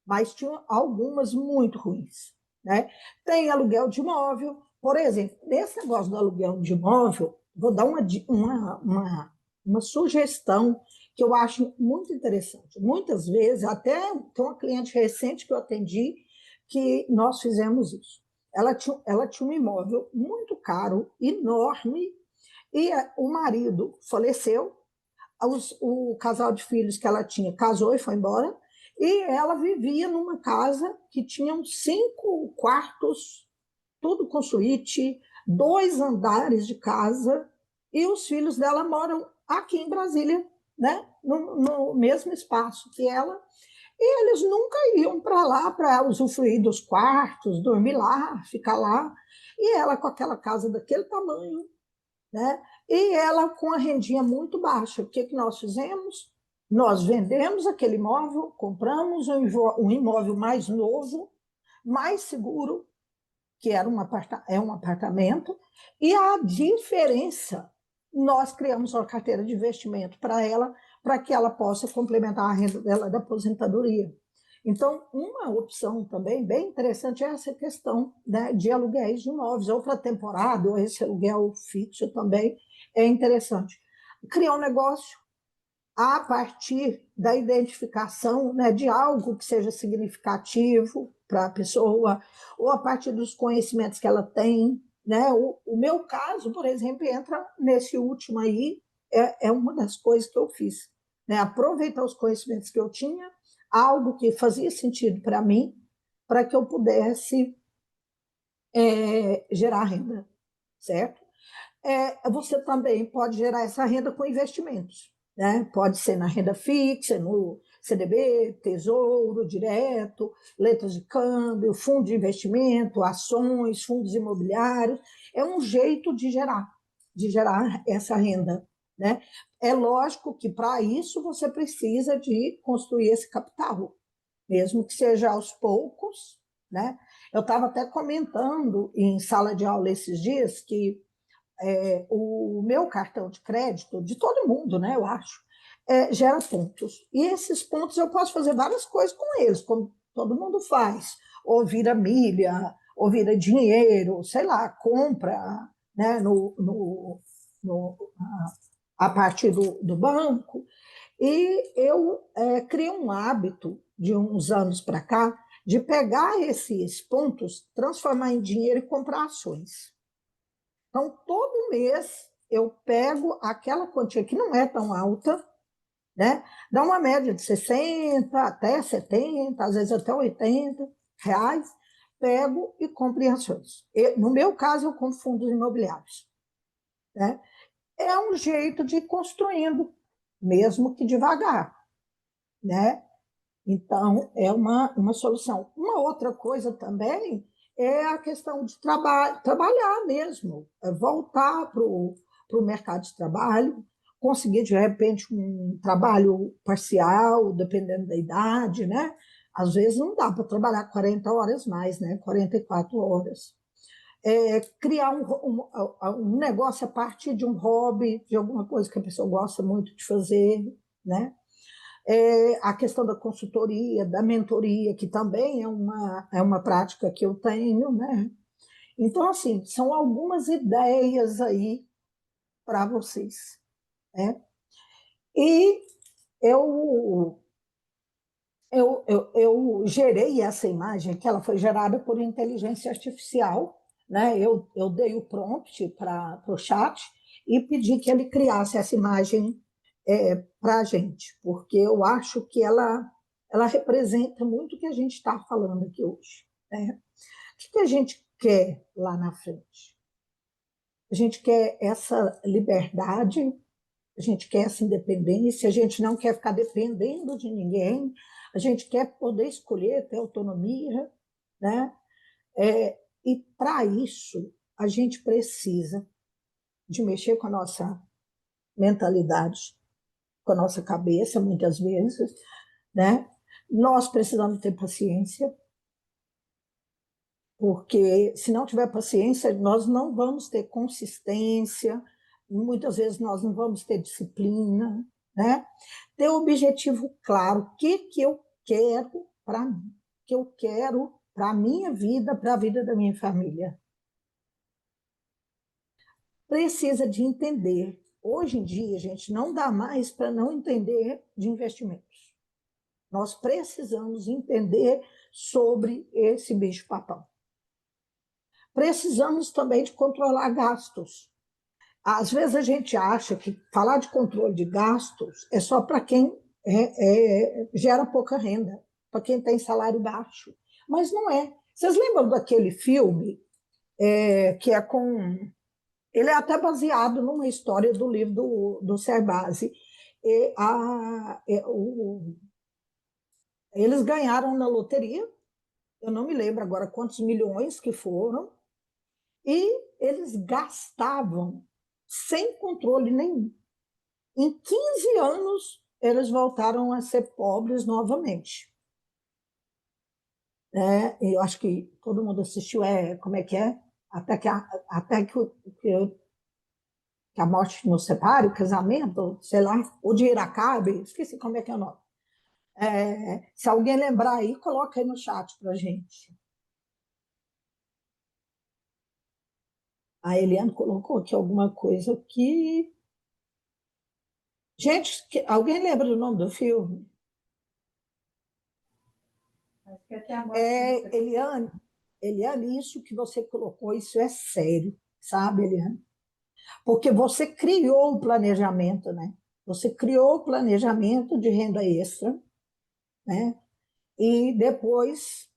mas tinha algumas muito ruins, né? Tem aluguel de imóvel. Por exemplo, nesse negócio do aluguel de imóvel, vou dar uma sugestão que eu acho muito interessante. Muitas vezes, até tem uma cliente recente que eu atendi, que nós fizemos isso. Ela tinha um imóvel muito caro, enorme, e o marido faleceu, o casal de filhos que ela tinha casou e foi embora, e ela vivia numa casa que tinha 5 quartos, tudo com suíte, 2 andares de casa, e os filhos dela moram aqui em Brasília, né? No mesmo espaço que ela, e eles nunca iam para lá para usufruir dos quartos, dormir lá, ficar lá, e ela com aquela casa daquele tamanho, né? E ela com a rendinha muito baixa. O que nós fizemos? Nós vendemos aquele imóvel, compramos um imóvel mais novo, mais seguro, que era um apartamento, e a diferença, nós criamos uma carteira de investimento para ela, para que ela possa complementar a renda dela da aposentadoria. Então, uma opção também bem interessante é essa questão, né, de aluguéis de imóveis, ou para temporada, ou esse aluguel fixo também é interessante. Criar um negócio a partir da identificação, né, de algo que seja significativo para a pessoa, ou a partir dos conhecimentos que ela tem, né? O meu caso, por exemplo, entra nesse último aí, é uma das coisas que eu fiz, né? Aproveitar os conhecimentos que eu tinha, algo que fazia sentido para mim, para que eu pudesse gerar renda, certo? Você também pode gerar essa renda com investimentos, né? Pode ser na renda fixa, no CDB, Tesouro Direto, letras de câmbio, fundo de investimento, ações, fundos imobiliários. É um jeito de gerar essa renda, né? É lógico que para isso você precisa de construir esse capital, mesmo que seja aos poucos, né? Eu estava até comentando em sala de aula esses dias que o meu cartão de crédito, de todo mundo, né, eu acho, gera pontos. E esses pontos eu posso fazer várias coisas com eles, como todo mundo faz. Ou vira milha, ou vira dinheiro, sei lá, compra, né, a partir do banco. E eu criei um hábito, de uns anos para cá, de pegar esses pontos, transformar em dinheiro e comprar ações. Então, todo mês eu pego aquela quantia que não é tão alta, né? Dá uma média de 60 até 70, às vezes até 80 reais, pego e compro em ações. No meu caso, eu compro fundos imobiliários, né? É um jeito de ir construindo, mesmo que devagar, né? Então, é uma solução. Uma outra coisa também é a questão de trabalhar mesmo, voltar para o mercado de trabalho, conseguir, de repente, um trabalho parcial, dependendo da idade, né? Às vezes não dá para trabalhar 40 horas mais, né? 44 horas. criar um negócio a partir de um hobby, de alguma coisa que a pessoa gosta muito de fazer, né? A questão da consultoria, da mentoria, que também é uma prática que eu tenho, né? Então, assim, são algumas ideias aí para vocês, né? E eu gerei essa imagem, que ela foi gerada por inteligência artificial, né? Eu dei o prompt para o chat e pedi que ele criasse essa imagem para a gente, porque eu acho que ela representa muito o que a gente está falando aqui hoje, né? O que a gente quer lá na frente? A gente quer essa liberdade, a gente quer essa independência, a gente não quer ficar dependendo de ninguém, a gente quer poder escolher, ter autonomia, né? E para isso, a gente precisa de mexer com a nossa mentalidade, com a nossa cabeça, muitas vezes, né? Nós precisamos ter paciência, porque se não tiver paciência, nós não vamos ter consistência, muitas vezes nós não vamos ter disciplina, né? Ter o objetivo claro, o que eu quero para mim, o que eu quero para a minha vida, para a vida da minha família. Precisa de entender. Hoje em dia, a gente não dá mais para não entender de investimentos. Nós precisamos entender sobre esse bicho-papão. Precisamos também de controlar gastos. Às vezes a gente acha que falar de controle de gastos é só para quem gera pouca renda, para quem tem salário baixo. Mas não é. Vocês lembram daquele filme que é com... Ele é até baseado numa história do livro do Cerbasi. Eles ganharam na loteria, eu não me lembro agora quantos milhões que foram, e eles gastavam sem controle nenhum. Em 15 anos, eles voltaram a ser pobres novamente. Eu acho que todo mundo assistiu, como é que é? Até que a morte nos separe, o casamento, sei lá, o dinheiro acabe, esqueci como é que é o nome. Se alguém lembrar aí, coloca aí no chat para a gente. A Eliane colocou aqui alguma coisa que... Gente, alguém lembra do nome do filme? Acho que até a morte Eliane, isso que você colocou, isso é sério, sabe, Eliane? Porque você criou o planejamento, né? Você criou o planejamento de renda extra, né? E depois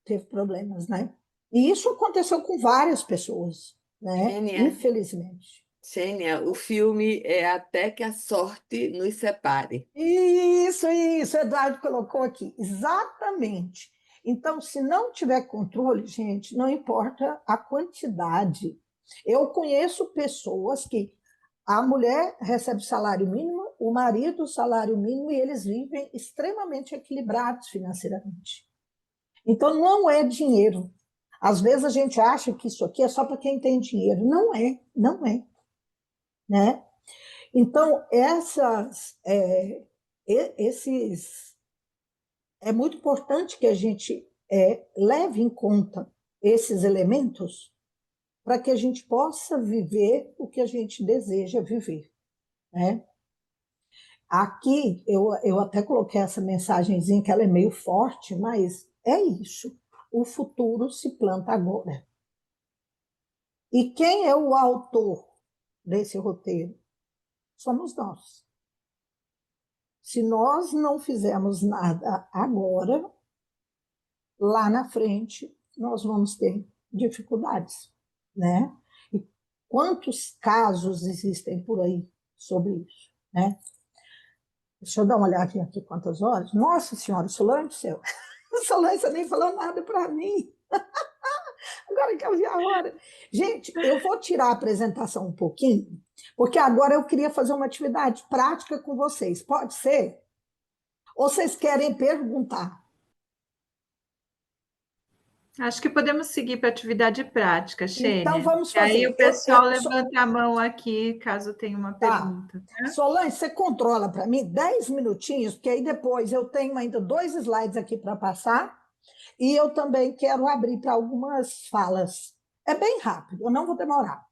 teve problemas, né? E isso aconteceu com várias pessoas, né? Xênia, Infelizmente. Xênia, o filme é Até que a Sorte nos Separe. Isso, Eduardo colocou aqui, exatamente. Então, se não tiver controle, gente, não importa a quantidade. Eu conheço pessoas que a mulher recebe salário mínimo, o marido salário mínimo, e eles vivem extremamente equilibrados financeiramente. Então, não é dinheiro. Às vezes a gente acha que isso aqui é só para quem tem dinheiro. Não é, não é. Né? Então, é muito importante que a gente leve em conta esses elementos para que a gente possa viver o que a gente deseja viver, né? Aqui, eu até coloquei essa mensagenzinha, que ela é meio forte, mas é isso. O futuro se planta agora. E quem é o autor desse roteiro? Somos nós. Se nós não fizermos nada agora, lá na frente, nós vamos ter dificuldades, né? E quantos casos existem por aí sobre isso, né? Deixa eu dar uma olhadinha aqui quantas horas. Nossa Senhora, Solange do céu. Solange, você nem falou nada para mim. Agora que eu vi a hora. Gente, eu vou tirar a apresentação um pouquinho, porque agora eu queria fazer uma atividade prática com vocês. Pode ser? Ou vocês querem perguntar? Acho que podemos seguir para atividade prática, Então, Xênia. vamos E aí fazer. o pessoal levanta a mão aqui, caso tenha uma Tá. pergunta. Né? Solange, você controla para mim 10 minutinhos, porque aí depois eu tenho ainda 2 slides aqui para passar, e eu também quero abrir para algumas falas. É bem rápido, eu não vou demorar,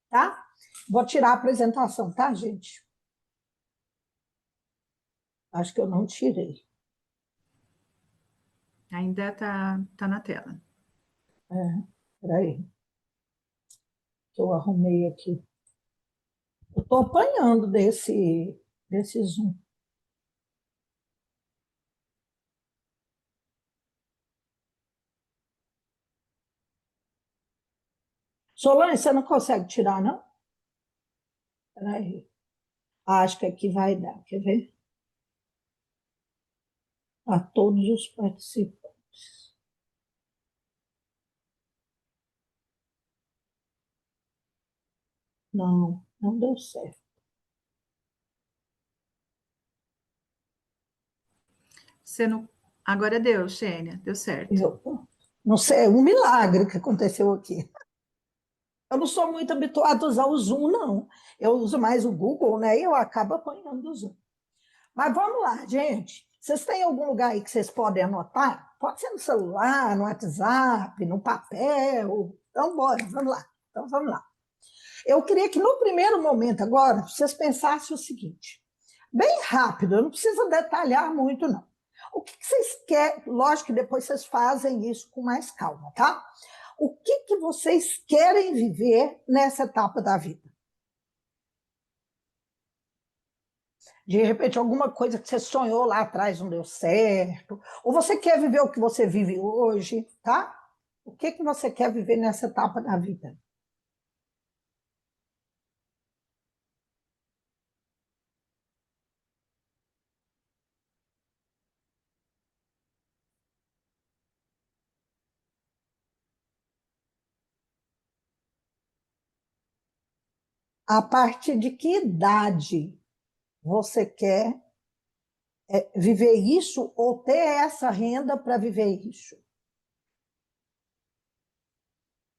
tá? Vou tirar a apresentação, tá, gente? Acho que eu não tirei. Ainda está na tela. Peraí, que eu arrumei aqui. Eu estou apanhando desse Zoom. Solange, você não consegue tirar, não? Peraí. Acho que aqui vai dar, quer ver? A todos os participantes. Não, não deu certo. Você não... Agora deu, Xênia, deu certo. Não sei, é um milagre que aconteceu aqui. Eu não sou muito habituado a usar o Zoom, não. Eu uso mais o Google, né? E eu acabo apanhando o Zoom. Mas vamos lá, gente. Vocês têm algum lugar aí que vocês podem anotar? Pode ser no celular, no WhatsApp, no papel. Então, bora, vamos lá. Então, vamos lá. Eu queria que no primeiro momento agora, vocês pensassem o seguinte, bem rápido, eu não precisa detalhar muito, não. O que vocês querem? Lógico que depois vocês fazem isso com mais calma, tá? O que vocês querem viver nessa etapa da vida? De repente, alguma coisa que você sonhou lá atrás não deu certo, ou você quer viver o que você vive hoje, tá? O que você quer viver nessa etapa da vida? A partir de que idade você quer viver isso ou ter essa renda para viver isso?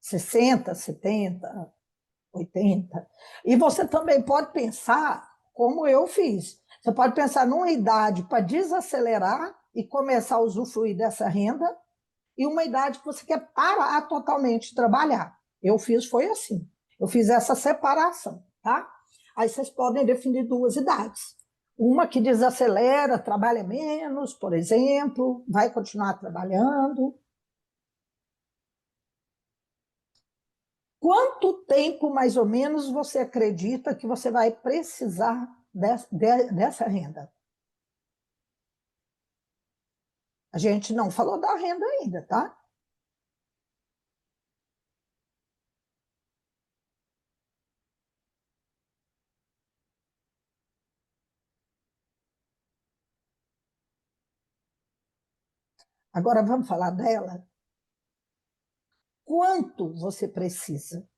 60, 70, 80. E você também pode pensar, como eu fiz, você pode pensar numa idade para desacelerar e começar a usufruir dessa renda, e uma idade que você quer parar totalmente de trabalhar. Eu fiz, foi assim. Eu fiz essa separação, tá? Aí vocês podem definir 2 idades. Uma que desacelera, trabalha menos, por exemplo, vai continuar trabalhando. Quanto tempo, mais ou menos, você acredita que você vai precisar dessa renda? A gente não falou da renda ainda, tá? Agora vamos falar dela. Quanto você precisa?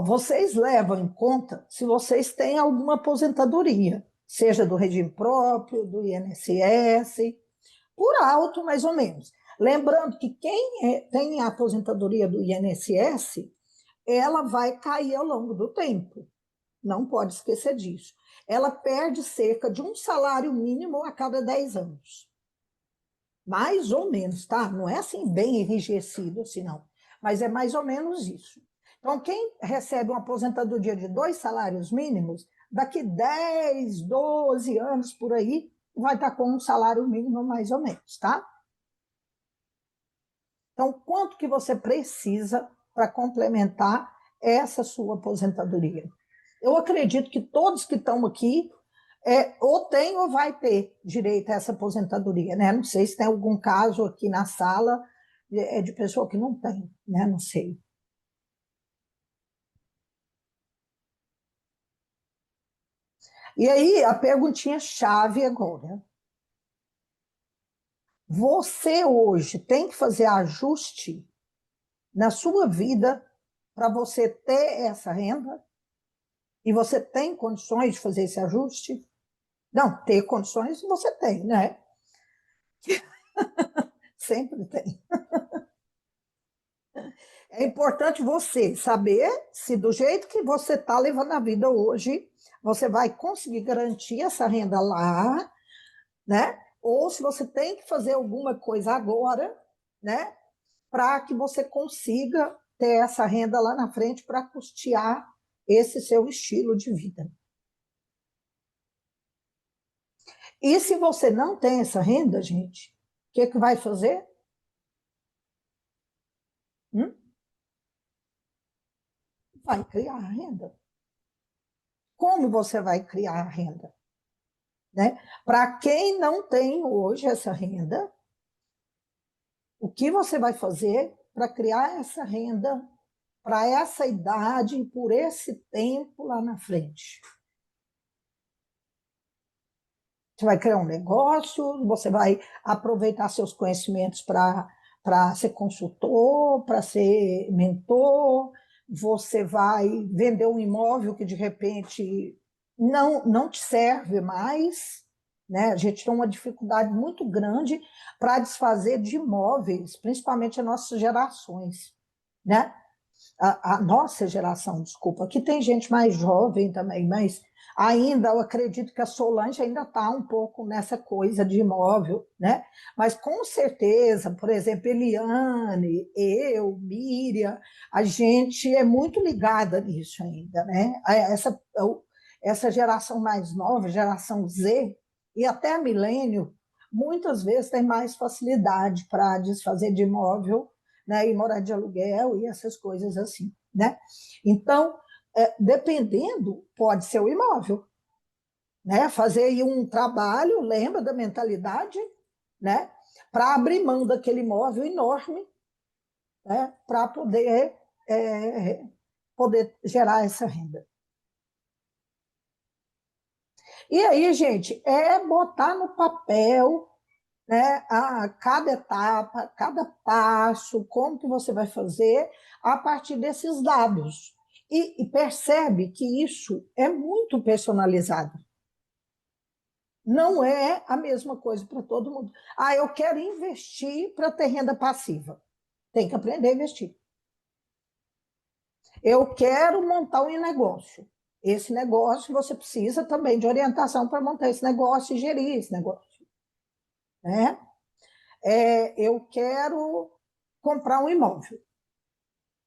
Vocês levam em conta se vocês têm alguma aposentadoria, seja do regime próprio, do INSS, por alto, mais ou menos. Lembrando que quem tem a aposentadoria do INSS, ela vai cair ao longo do tempo. Não pode esquecer disso. Ela perde cerca de um salário mínimo a cada 10 anos. Mais ou menos, tá? Não é assim bem enrijecido assim, não. Mas é mais ou menos isso. Então, quem recebe uma aposentadoria de 2 salários mínimos, daqui 10, 12 anos por aí, vai estar com um salário mínimo mais ou menos, tá? Então, quanto que você precisa para complementar essa sua aposentadoria? Eu acredito que todos que estão aqui ou tem ou vai ter direito a essa aposentadoria, né? Não sei se tem algum caso aqui na sala de pessoa que não tem, né? Não sei. E aí, a perguntinha chave agora. Você hoje tem que fazer ajuste na sua vida para você ter essa renda? E você tem condições de fazer esse ajuste? Não, ter condições você tem, né? Sempre tem. É importante você saber se do jeito que você está levando a vida hoje, você vai conseguir garantir essa renda lá, né? Ou se você tem que fazer alguma coisa agora, né? Para que você consiga ter essa renda lá na frente para custear esse seu estilo de vida. E se você não tem essa renda, gente, o que, que vai fazer? Vai criar a renda. Como você vai criar a renda? Né? Para quem não tem hoje essa renda, o que você vai fazer para criar essa renda para essa idade e por esse tempo lá na frente? Você vai criar um negócio, você vai aproveitar seus conhecimentos para ser consultor, para ser mentor, você vai vender um imóvel que de repente não te serve mais, né? A gente tem uma dificuldade muito grande para desfazer de imóveis, principalmente as nossas gerações, né? A nossa geração, desculpa, aqui tem gente mais jovem também, mas ainda eu acredito que a Solange ainda está um pouco nessa coisa de imóvel, né? Mas com certeza, por exemplo, Eliane, eu, Miriam, a gente é muito ligada nisso ainda, né? Essa geração mais nova, geração Z, e até a milênio, muitas vezes tem mais facilidade para desfazer de imóvel, né, e morar de aluguel e essas coisas assim, né? Então, dependendo, pode ser o imóvel, né? Fazer aí um trabalho, lembra da mentalidade, né? Para abrir mão daquele imóvel enorme, né? Para poder gerar essa renda. E aí, gente, é botar no papel, né, cada etapa, cada passo, como que você vai fazer a partir desses dados. E percebe que isso é muito personalizado. Não é a mesma coisa para todo mundo. Eu quero investir para ter renda passiva. Tem que aprender a investir. Eu quero montar um negócio. Esse negócio, você precisa também de orientação para montar esse negócio e gerir esse negócio, né? Eu quero comprar um imóvel.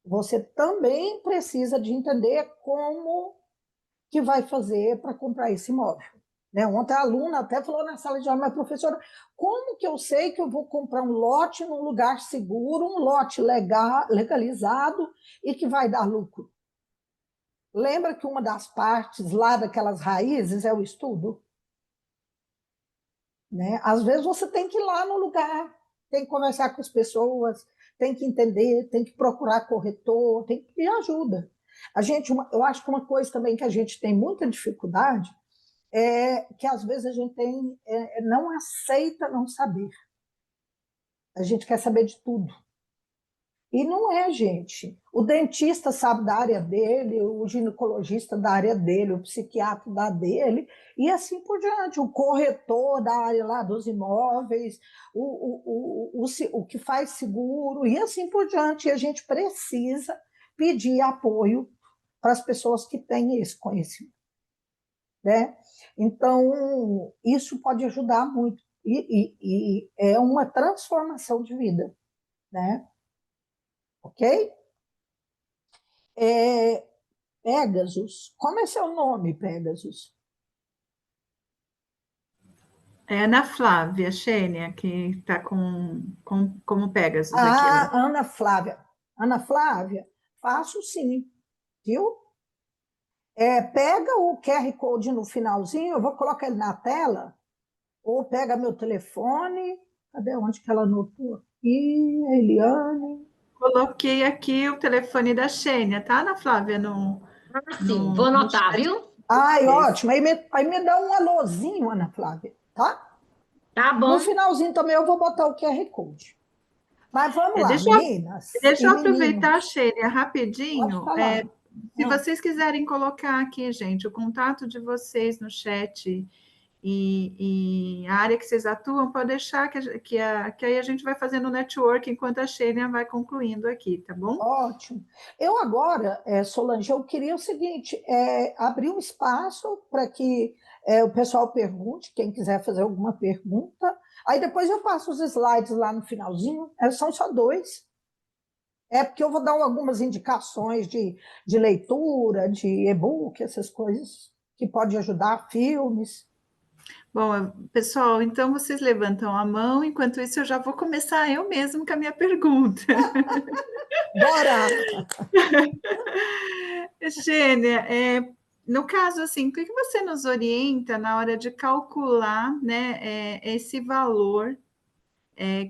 Você também precisa de entender como que vai fazer para comprar esse imóvel. Né? Ontem a aluna até falou na sala de aula, mas professora, como que eu sei que eu vou comprar um lote num lugar seguro, um lote legalizado e que vai dar lucro? Lembra que uma das partes lá daquelas raízes é o estudo? Né? Às vezes você tem que ir lá no lugar, tem que conversar com as pessoas, tem que entender, tem que procurar corretor, tem que pedir ajuda. Eu acho que uma coisa também que a gente tem muita dificuldade é que às vezes a gente não aceita não saber. A gente quer saber de tudo. E não é, gente. O dentista sabe da área dele, o ginecologista da área dele, o psiquiatra da dele, e assim por diante. O corretor da área lá dos imóveis, o que faz seguro, e assim por diante. E a gente precisa pedir apoio para as pessoas que têm esse conhecimento, né? Então, isso pode ajudar muito. E é uma transformação de vida, né? Ok? Pegasus. Como é seu nome, Pegasus? É Ana Flávia Xênia, que está como Pegasus aqui. Ana Flávia. Ana Flávia, faço sim, viu? Pega o QR Code no finalzinho, eu vou colocar ele na tela, ou pega meu telefone. Cadê onde que ela anotou? Aqui, a Eliane. Coloquei aqui o telefone da Xênia, tá, Ana Flávia? Sim, vou anotar, viu? Ótimo. Aí me dá um alôzinho, Ana Flávia, tá? Tá bom. No finalzinho também eu vou botar o QR Code. Mas vamos lá, meninas. Deixa eu aproveitar, meninos. Xênia, rapidinho. Se vocês quiserem colocar aqui, gente, o contato de vocês no chat e a área que vocês atuam, pode deixar que aí a gente vai fazendo o network enquanto a Sheila vai concluindo aqui, tá bom? Ótimo. Eu agora, Solange, eu queria o seguinte, abrir um espaço para que o pessoal pergunte, quem quiser fazer alguma pergunta. Aí depois eu passo os slides lá no finalzinho, são só 2. Porque eu vou dar algumas indicações de leitura, de e-book, essas coisas que pode ajudar, filmes. Bom, pessoal, então vocês levantam a mão, enquanto isso eu já vou começar eu mesmo com a minha pergunta. Bora! Gênia, no caso, assim, o que você nos orienta na hora de calcular, né, esse valor,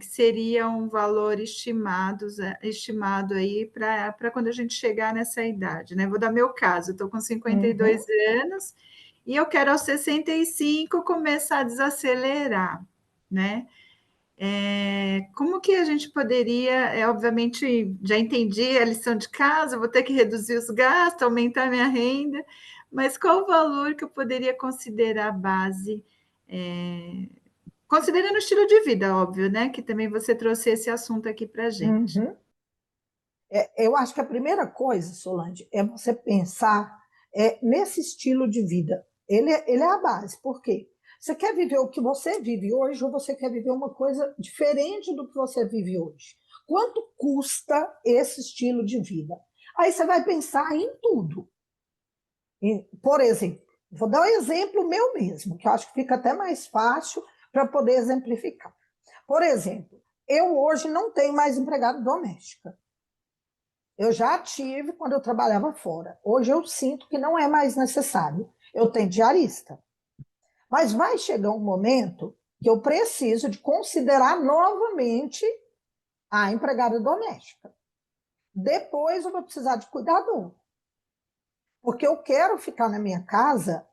que seria um valor estimado aí para quando a gente chegar nessa idade, né? Vou dar meu caso, estou com 52 anos e eu quero aos 65 começar a desacelerar, né? Como que a gente poderia, obviamente, já entendi a lição de casa, vou ter que reduzir os gastos, aumentar minha renda, mas qual o valor que eu poderia considerar base, considerando o estilo de vida, óbvio, né? Que também você trouxe esse assunto aqui para a gente. Eu acho que a primeira coisa, Solange, é você pensar nesse estilo de vida. Ele é a base. Por quê? Você quer viver o que você vive hoje ou você quer viver uma coisa diferente do que você vive hoje? Quanto custa esse estilo de vida? Aí você vai pensar em tudo. Por exemplo, vou dar um exemplo meu mesmo, que eu acho que fica até mais fácil para poder exemplificar. Por exemplo, eu hoje não tenho mais empregada doméstica. Eu já tive quando eu trabalhava fora. Hoje eu sinto que não é mais necessário. Eu tenho diarista. Mas vai chegar um momento que eu preciso de considerar novamente a empregada doméstica. Depois eu vou precisar de cuidador. Porque eu quero ficar na minha casa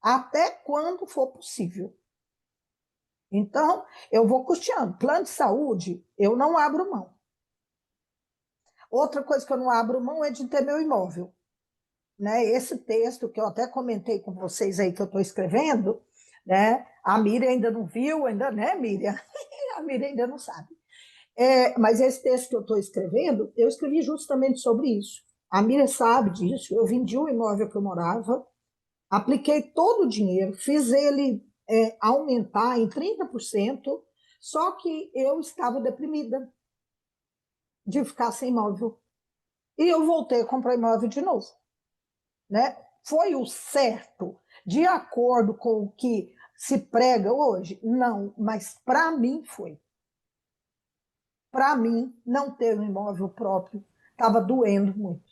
até quando for possível. Então, eu vou custeando. Plano de saúde, eu não abro mão. Outra coisa que eu não abro mão é de ter meu imóvel. Né? Esse texto que eu até comentei com vocês aí que eu estou escrevendo, né? A Miriam ainda não viu, ainda, né, Miriam? A Miriam ainda não sabe. Mas esse texto que eu estou escrevendo, eu escrevi justamente sobre isso. A Miriam sabe disso. Eu vendi o imóvel que eu morava, apliquei todo o dinheiro, fiz ele aumentar em 30%, só que eu estava deprimida de ficar sem imóvel. E eu voltei a comprar imóvel de novo. Né? Foi o certo, de acordo com o que se prega hoje? Não, mas para mim foi. Para mim, não ter um imóvel próprio estava doendo muito.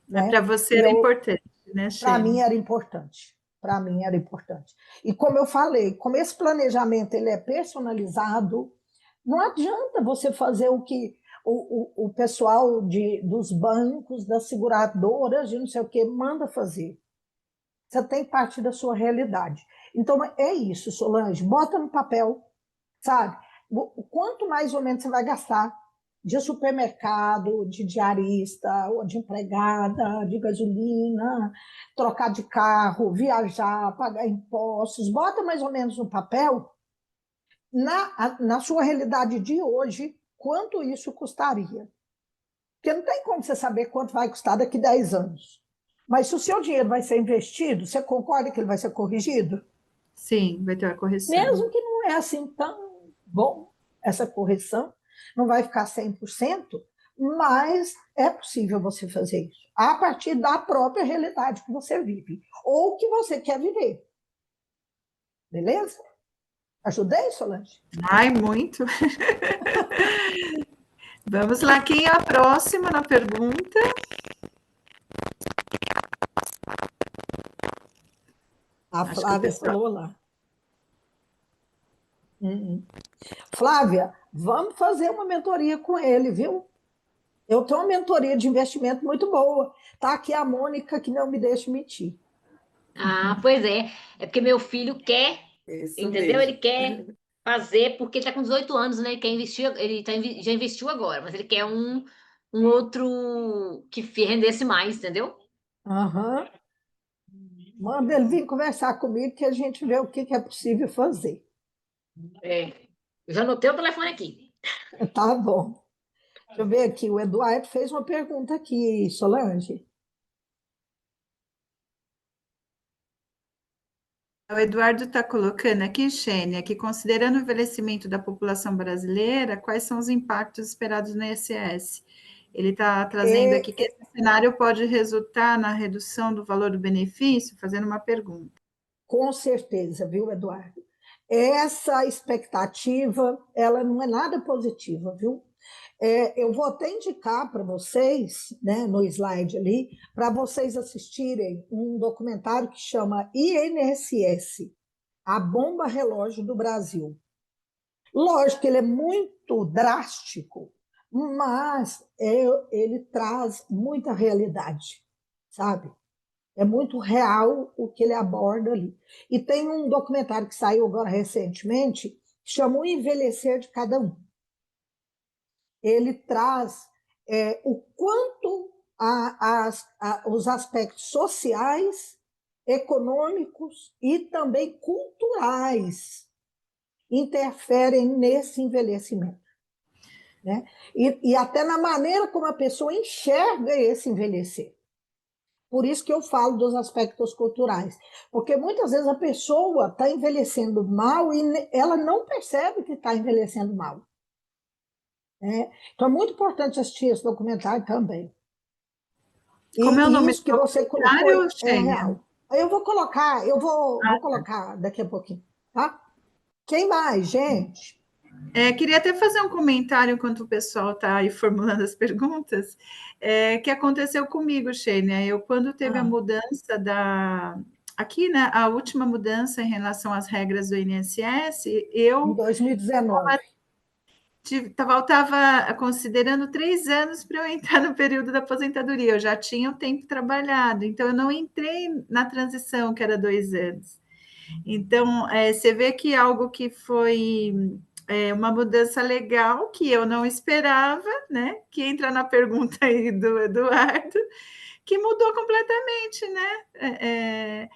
Né? Para você era importante, né, Para mim Sheila? era importante. Para mim era importante. E como eu falei, como esse planejamento ele é personalizado, não adianta você fazer o que o pessoal dos bancos, das seguradoras, de não sei o que, manda fazer. Você tem parte da sua realidade. Então, é isso, Solange, bota no papel, sabe? Quanto mais ou menos você vai gastar de supermercado, de diarista, ou de empregada, de gasolina, trocar de carro, viajar, pagar impostos, bota mais ou menos no papel, na sua realidade de hoje, quanto isso custaria. Porque não tem como você saber quanto vai custar daqui 10 anos. Mas se o seu dinheiro vai ser investido, você concorda que ele vai ser corrigido? Sim, vai ter uma correção. Mesmo que não é assim tão bom essa correção, não vai ficar 100%, mas é possível você fazer isso a partir da própria realidade que você vive ou que você quer viver. Beleza? Ajudei, Solange? Ai, muito. Vamos lá, quem é a próxima na pergunta? A Flávia falou lá. Flávia, vamos fazer uma mentoria com ele, viu? Eu tenho uma mentoria de investimento muito boa. Tá aqui a Mônica, que não me deixa mentir. Ah, pois é. É porque meu filho quer, Isso entendeu? mesmo. Ele quer fazer, porque ele tá com 18 anos, né? Ele quer investir, já investiu agora, mas ele quer um outro que rendesse mais, entendeu? Aham. Manda ele vir conversar comigo que a gente vê o que é possível fazer. Eu já anotei o telefone aqui. Tá bom. Deixa eu ver aqui, o Eduardo fez uma pergunta aqui, Solange. O Eduardo está colocando aqui, Xênia, que considerando o envelhecimento da população brasileira, quais são os impactos esperados no INSS? Ele está trazendo aqui que esse cenário pode resultar na redução do valor do benefício, fazendo uma pergunta. Com certeza, viu, Eduardo? Essa expectativa, ela não é nada positiva, viu? Eu vou até indicar para vocês, né, no slide ali, para vocês assistirem um documentário que chama INSS, a bomba relógio do Brasil. Lógico que ele é muito drástico, mas ele traz muita realidade, sabe? É muito real o que ele aborda ali. E tem um documentário que saiu agora recentemente, que chama O Envelhecer de Cada Um. Ele traz o quanto os aspectos sociais, econômicos e também culturais interferem nesse envelhecimento, né? E até na maneira como a pessoa enxerga esse envelhecer. Por isso que eu falo dos aspectos culturais, porque muitas vezes a pessoa está envelhecendo mal e ela não percebe que está envelhecendo mal, né? Então é muito importante assistir esse documentário também. Como é o nome Isso do que você colocou é Xênia? real. Eu vou colocar daqui a pouquinho, tá? Quem mais, gente? Queria até fazer um comentário enquanto o pessoal está aí formulando as perguntas, que aconteceu comigo, Xênia. Eu, quando teve a mudança aqui, né, a última mudança em relação às regras do INSS, Em 2019. Estava considerando 3 anos para eu entrar no período da aposentadoria. Eu já tinha o tempo trabalhado, então eu não entrei na transição, que era 2 anos. Então, você vê que algo que foi uma mudança legal, que eu não esperava, né? Que entra na pergunta aí do Eduardo, que mudou completamente, né?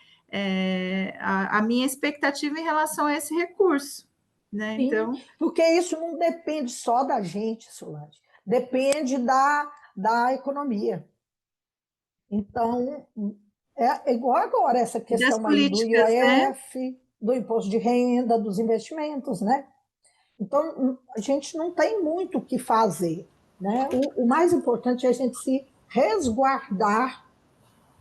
A minha expectativa em relação a esse recurso, né? Sim, Então, porque isso não depende só da gente, Solange. Depende da economia. Então, é igual agora essa e das questão aí do políticas, né? IOF, do imposto de renda, dos investimentos, né? Então, a gente não tem muito o que fazer, né? O mais importante é a gente se resguardar,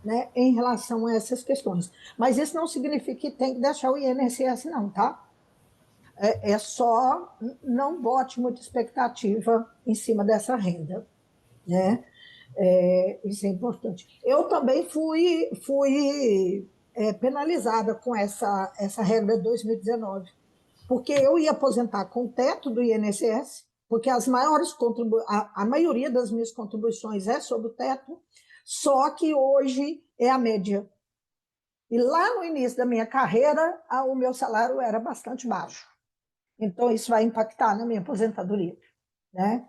né, em relação a essas questões. Mas isso não significa que tem que deixar o INSS, não, tá? É só não bote muita expectativa em cima dessa renda, né? Isso é importante. Eu também fui penalizada com essa regra de 2019, porque eu ia aposentar com o teto do INSS, porque a maioria das minhas contribuições é sobre o teto, só que hoje é a média. E lá no início da minha carreira, o meu salário era bastante baixo. Então, isso vai impactar na minha aposentadoria, né?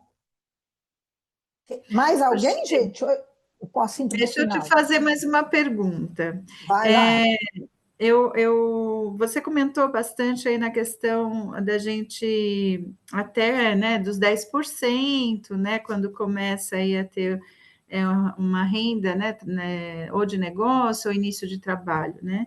Mais alguém, gente? Eu posso ir para o Deixa eu te final. fazer mais uma pergunta. Vai lá. Você comentou bastante aí na questão da gente até, né, dos 10%, né, quando começa aí a ter uma renda, né, ou de negócio ou início de trabalho, né?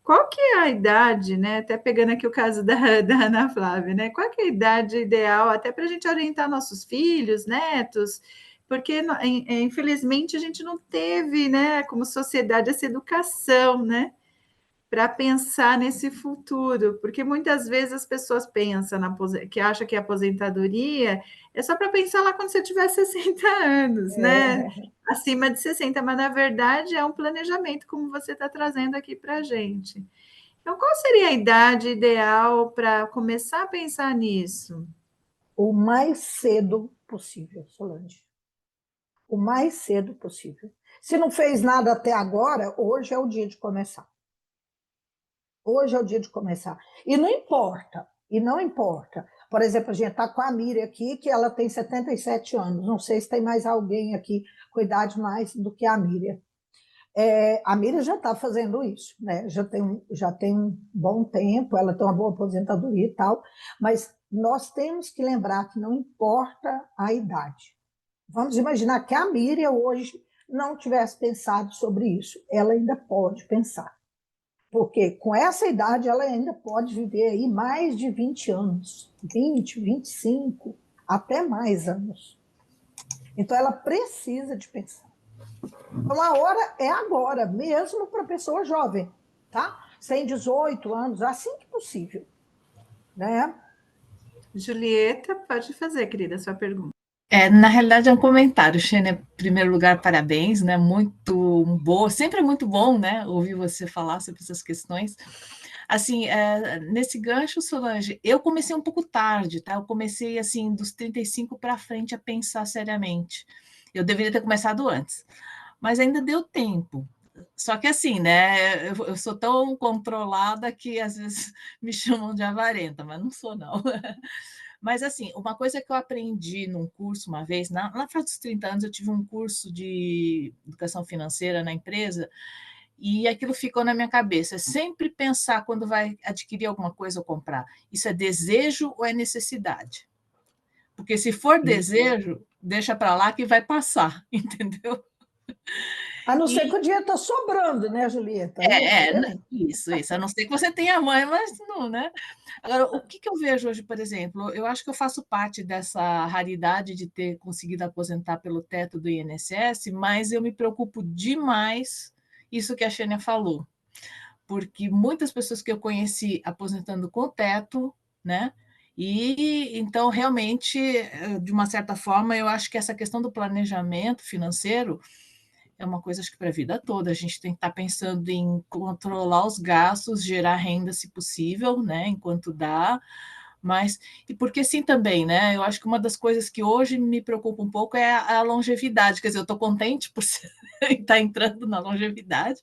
Qual que é a idade, né, até pegando aqui o caso da Ana Flávia, né, qual que é a idade ideal até para a gente orientar nossos filhos, netos, porque infelizmente a gente não teve, né, como sociedade essa educação, né, para pensar nesse futuro, porque muitas vezes as pessoas pensam que acham que a aposentadoria é só para pensar lá quando você tiver 60 anos, né? Acima de 60, mas na verdade é um planejamento, como você está trazendo aqui para a gente. Então, qual seria a idade ideal para começar a pensar nisso? O mais cedo possível, Solange. O mais cedo possível. Se não fez nada até agora, hoje é o dia de começar. Hoje é o dia de começar. E não importa, e não importa. Por exemplo, a gente está com a Miriam aqui, que ela tem 77 anos. Não sei se tem mais alguém aqui com idade mais do que a Miriam. A Miriam já está fazendo isso, né? Já tem um bom tempo, ela tem uma boa aposentadoria e tal, mas nós temos que lembrar que não importa a idade. Vamos imaginar que a Miriam hoje não tivesse pensado sobre isso. Ela ainda pode pensar, porque com essa idade ela ainda pode viver aí mais de 20 anos, 20, 25, até mais anos. Então ela precisa de pensar. Então, a hora é agora, mesmo para pessoa jovem, tá? Sem 18 anos, assim que possível, né? Julieta, pode fazer, querida, a sua pergunta. Na realidade é um comentário, Xênia, em primeiro lugar, parabéns, né? Muito boa, sempre é muito bom, né? Ouvir você falar sobre essas questões. Assim, nesse gancho, Solange, eu comecei um pouco tarde, tá? Eu comecei, assim, dos 35 para frente a pensar seriamente. Eu deveria ter começado antes, mas ainda deu tempo. Só que assim, né? Eu sou tão controlada que às vezes me chamam de avarenta, mas não sou, não. Mas, assim, uma coisa que eu aprendi num curso uma vez, na fase dos 30 anos, eu tive um curso de educação financeira na empresa, e aquilo ficou na minha cabeça. É sempre pensar quando vai adquirir alguma coisa ou comprar. Isso é desejo ou é necessidade? Porque se for desejo, deixa para lá que vai passar, entendeu? A não ser E que o dinheiro está sobrando, né, Julieta? Aí é diferente. isso. A não ser que você tenha mãe, mas não, né? Agora, o que eu vejo hoje, por exemplo, eu acho que eu faço parte dessa raridade de ter conseguido aposentar pelo teto do INSS, mas eu me preocupo demais isso que a Xênia falou, porque muitas pessoas que eu conheci aposentando com o teto, né? E então, realmente, de uma certa forma, eu acho que essa questão do planejamento financeiro é uma coisa, acho que para a vida toda. A gente tem que estar pensando em controlar os gastos, gerar renda, se possível, né, enquanto dá, mas e porque sim também, né? Eu acho que uma das coisas que hoje me preocupa um pouco é a longevidade. Quer dizer, eu estou contente por estar entrando na longevidade,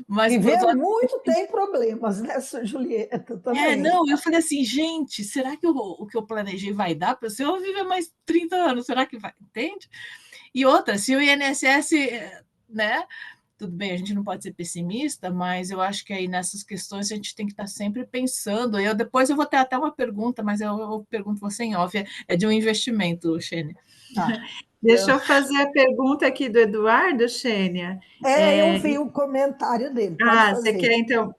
mas por Viver outro lado, muito tem problemas, né, Julieta? Também. não, eu falei assim, gente, será que o que eu planejei vai dar para se eu viver mais 30 anos? Será que vai? Entende? E outra, se o INSS, né? Tudo bem, a gente não pode ser pessimista, mas eu acho que aí nessas questões a gente tem que estar sempre pensando. Depois eu vou ter até uma pergunta, mas eu pergunto você em off, é de um investimento, Xênia. Tá. Deixa eu fazer a pergunta aqui do Eduardo, Xênia. Eu vi o comentário dele, pode Você fazer. quer, então,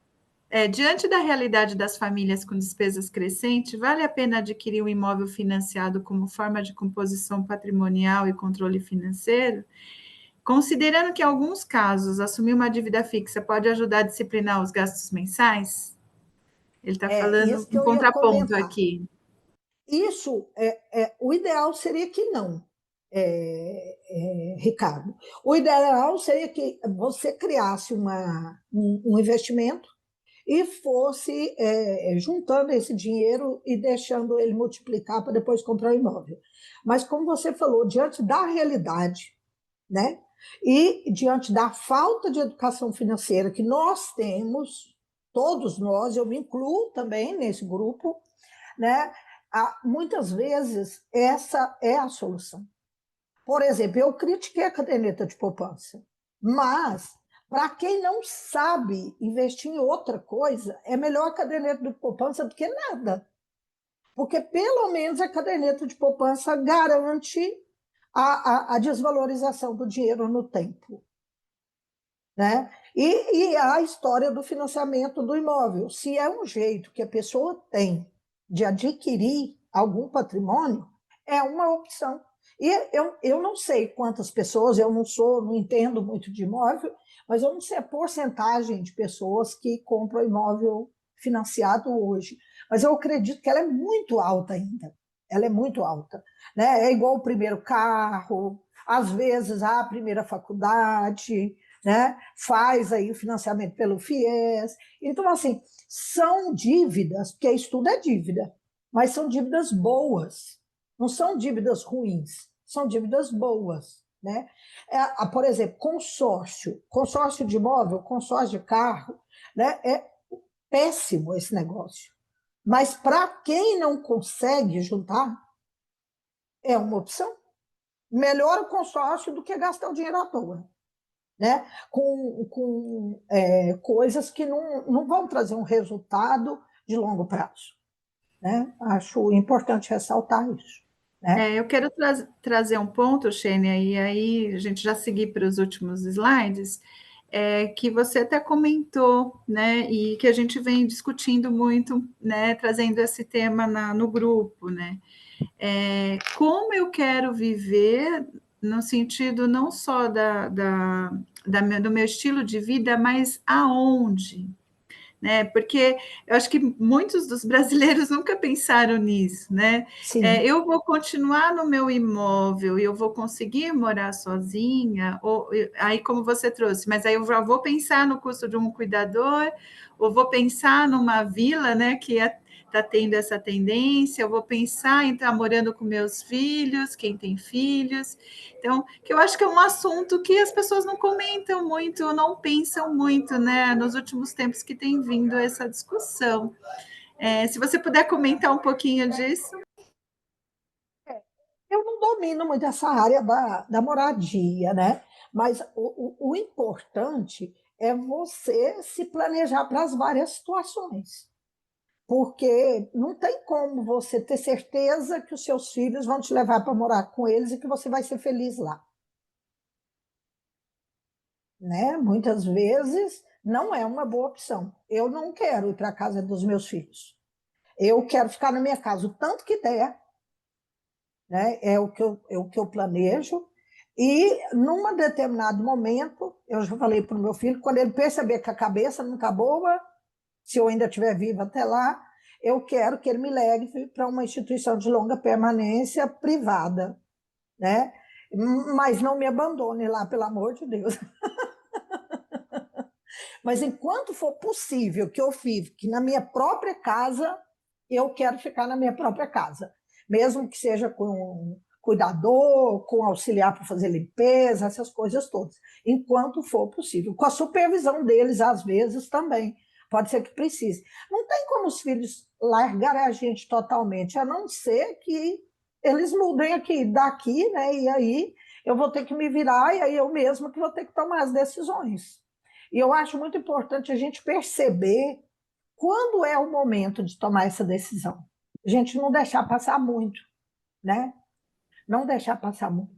diante da realidade das famílias com despesas crescentes, vale a pena adquirir um imóvel financiado como forma de composição patrimonial e controle financeiro? Considerando que, em alguns casos, assumir uma dívida fixa pode ajudar a disciplinar os gastos mensais? Ele está falando Isso que um eu ia contraponto comentar. aqui. Isso, o ideal seria que não, Ricardo. O ideal seria que você criasse um investimento e fosse juntando esse dinheiro e deixando ele multiplicar para depois comprar o imóvel. Mas, como você falou, diante da realidade, né? E diante da falta de educação financeira que nós temos, todos nós, eu me incluo também nesse grupo, né? Muitas vezes essa é a solução. Por exemplo, eu critiquei a caderneta de poupança, mas para quem não sabe investir em outra coisa, é melhor a caderneta de poupança do que nada. Porque pelo menos a caderneta de poupança garante a desvalorização do dinheiro no tempo. Né? E a história do financiamento do imóvel. Se é um jeito que a pessoa tem de adquirir algum patrimônio, é uma opção. E eu não sei quantas pessoas, eu não entendo muito de imóvel, mas eu não sei a porcentagem de pessoas que compram imóvel financiado hoje. Mas eu acredito que ela é muito alta ainda. Ela é muito alta. Né? É igual o primeiro carro, às vezes a primeira faculdade, né? Faz aí o financiamento pelo FIES. Então, assim, são dívidas, porque isso tudo é dívida, mas são dívidas boas, não são dívidas ruins, são dívidas boas. Né? Por exemplo, consórcio de imóvel, consórcio de carro, né? É péssimo esse negócio. Mas para quem não consegue juntar, é uma opção. Melhor o consórcio do que gastar o dinheiro à toa. né? Com coisas que não vão trazer um resultado de longo prazo, né? Acho importante ressaltar isso, né? Eu quero trazer um ponto, Xênia, e aí a gente já seguir para os últimos slides, que você até comentou, né, e que a gente vem discutindo muito, né, trazendo esse tema no grupo, né? Como eu quero viver no sentido não só do meu estilo de vida, mas aonde, né? Porque eu acho que muitos dos brasileiros nunca pensaram nisso, né? Sim. Eu vou continuar no meu imóvel e eu vou conseguir morar sozinha, aí como você trouxe, mas aí eu já vou pensar no custo de um cuidador, ou vou pensar numa vila, né, que está tendo essa tendência, eu vou pensar em estar morando com meus filhos, quem tem filhos. Então, que eu acho que é um assunto que as pessoas não comentam muito, não pensam muito, né? Nos últimos tempos que tem vindo essa discussão. Se você puder comentar um pouquinho disso. Eu não domino muito essa área da moradia, né? Mas o importante é você se planejar para as várias situações. Porque não tem como você ter certeza que os seus filhos vão te levar para morar com eles e que você vai ser feliz lá, né? Muitas vezes não é uma boa opção. Eu não quero ir para a casa dos meus filhos. Eu quero ficar na minha casa o tanto que der, né? É o que eu planejo. E, num determinado momento, eu já falei para o meu filho, quando ele perceber que a cabeça não está boa, se eu ainda estiver viva até lá, eu quero que ele me leve para uma instituição de longa permanência privada, né? Mas não me abandone lá, pelo amor de Deus. Mas enquanto for possível que eu fique na minha própria casa, eu quero ficar na minha própria casa, mesmo que seja com um cuidador, com auxiliar para fazer limpeza, essas coisas todas, enquanto for possível, com a supervisão deles, às vezes, também. Pode ser que precise. Não tem como os filhos largarem a gente totalmente, a não ser que eles mudem aqui, daqui, né? E aí eu vou ter que me virar, e aí eu mesma que vou ter que tomar as decisões. E eu acho muito importante a gente perceber quando é o momento de tomar essa decisão. A gente não deixar passar muito, né? Não deixar passar muito.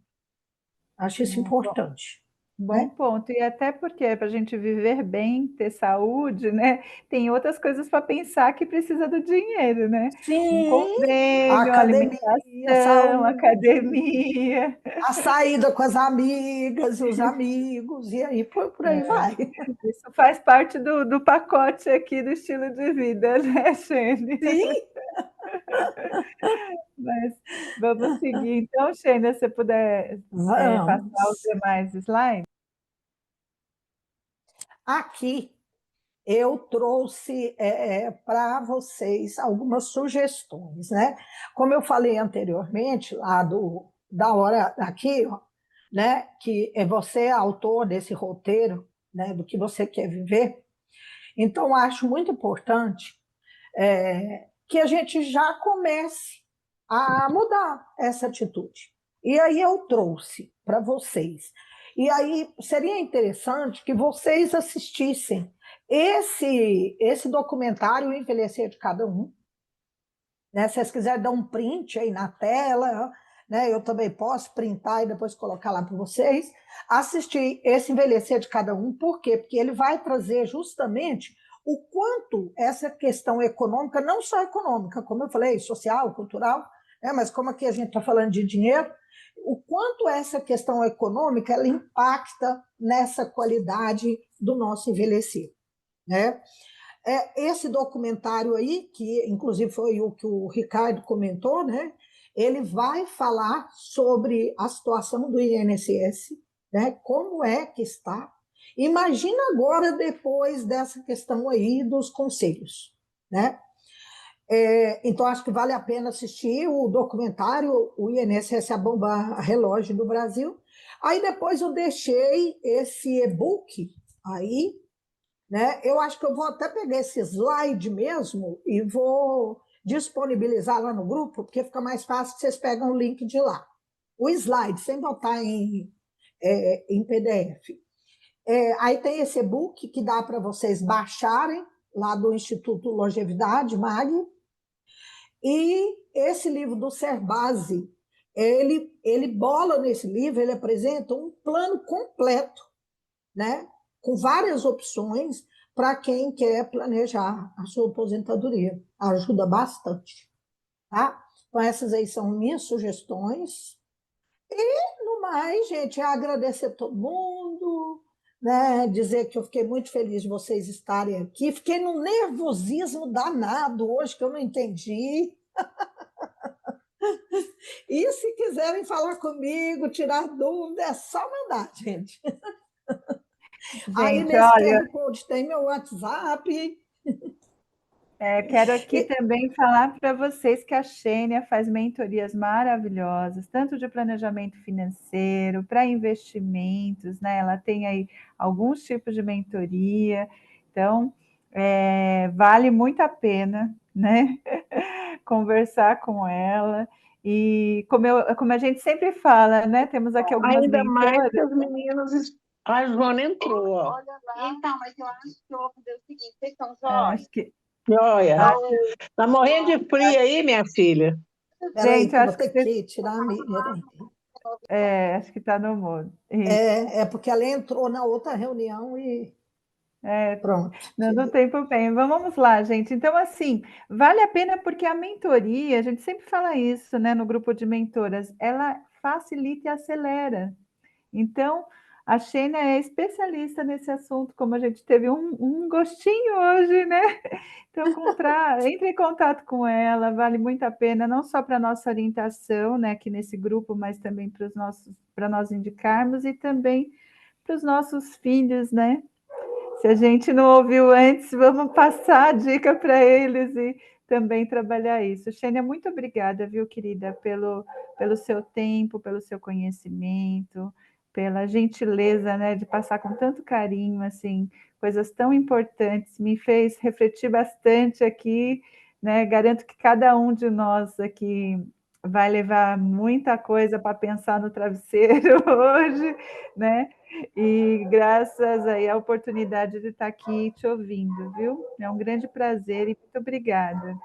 Acho isso importante. Bom Né? ponto. E até porque para a gente viver bem, ter saúde, né? Tem outras coisas para pensar que precisa do dinheiro, né? Um Sim, a convênio, academia, a alimentação, saúde, academia. a saída com as amigas, os amigos, e aí por aí vai. Isso faz parte do pacote aqui do estilo de vida, né, Xene? Sim, Mas vamos seguir. Então, Xene, se você puder passar os vamos. demais slides. Aqui eu trouxe para vocês algumas sugestões, né? Como eu falei anteriormente, lá da hora aqui, ó, né? Que é você autor desse roteiro, né? Do que você quer viver. Então, acho muito importante que a gente já comece a mudar essa atitude. E aí eu trouxe para vocês. E aí seria interessante que vocês assistissem esse documentário, O Envelhecer de Cada Um. Né? Se vocês quiserem dar um print aí na tela, né? Eu também posso printar e depois colocar lá para vocês. Assistir esse Envelhecer de Cada Um, por quê? Porque ele vai trazer justamente o quanto essa questão econômica, não só econômica, como eu falei, social, cultural, né? Mas como aqui a gente está falando de dinheiro, o quanto essa questão econômica ela impacta nessa qualidade do nosso envelhecer. Né? Esse documentário aí, que inclusive foi o que o Ricardo comentou, né? Ele vai falar sobre a situação do INSS, né? Como é que está. Imagina agora, depois dessa questão aí dos conselhos, né? Então, acho que vale a pena assistir o documentário, o INSS, a bomba relógio do Brasil. Aí depois eu deixei esse e-book aí, né? Eu acho que eu vou até pegar esse slide mesmo e vou disponibilizar lá no grupo, porque fica mais fácil que vocês pegam o link de lá. O slide, sem botar em PDF. Aí tem esse e-book que dá para vocês baixarem, lá do Instituto Longevidade, MAG. E esse livro do Cerbasi, ele bola nesse livro, ele apresenta um plano completo, né, com várias opções para quem quer planejar a sua aposentadoria. Ajuda bastante. Tá? Então, essas aí são minhas sugestões. E, no mais, gente, agradecer a todo mundo, né? Dizer que eu fiquei muito feliz de vocês estarem aqui. Fiquei num nervosismo danado hoje, que eu não entendi. E se quiserem falar comigo, tirar dúvida, é só mandar, gente. Aí Gente, nesse olha, QR Code tem meu WhatsApp. quero aqui também falar para vocês que a Xênia faz mentorias maravilhosas, tanto de planejamento financeiro, para investimentos, né? Ela tem aí alguns tipos de mentoria, então vale muito a pena, né? Conversar com ela. E como a gente sempre fala, né? Temos aqui algumas Ainda mais que mentoras. os meninos. A Joana entrou, ó. Olha lá. Então, mas eu acho que eu vou fazer o seguinte: vocês estão Acho jóias? que, Olha, ah, tá morrendo de frio aí, minha filha? Peraí, gente, que eu eu vou acho que ter que tirar a Miriam. acho que está no mudo. Isso. Porque ela entrou na outra reunião e pronto. Não tempo bem. Vamos lá, gente. Então, assim, vale a pena porque a mentoria, a gente sempre fala isso, né, no grupo de mentoras, ela facilita e acelera. Então, a Xênia é especialista nesse assunto, como a gente teve um gostinho hoje, né? Então, entre em contato com ela, vale muito a pena, não só para a nossa orientação, né, aqui nesse grupo, mas também para nós indicarmos e também para os nossos filhos, né? Se a gente não ouviu antes, vamos passar a dica para eles e também trabalhar isso. Xênia, muito obrigada, viu, querida, pelo seu tempo, pelo seu conhecimento, pela gentileza, né, de passar com tanto carinho, assim, coisas tão importantes. Me fez refletir bastante aqui, né? Garanto que cada um de nós aqui vai levar muita coisa para pensar no travesseiro hoje, né? E graças aí à oportunidade de estar aqui te ouvindo, viu? É um grande prazer e muito obrigada.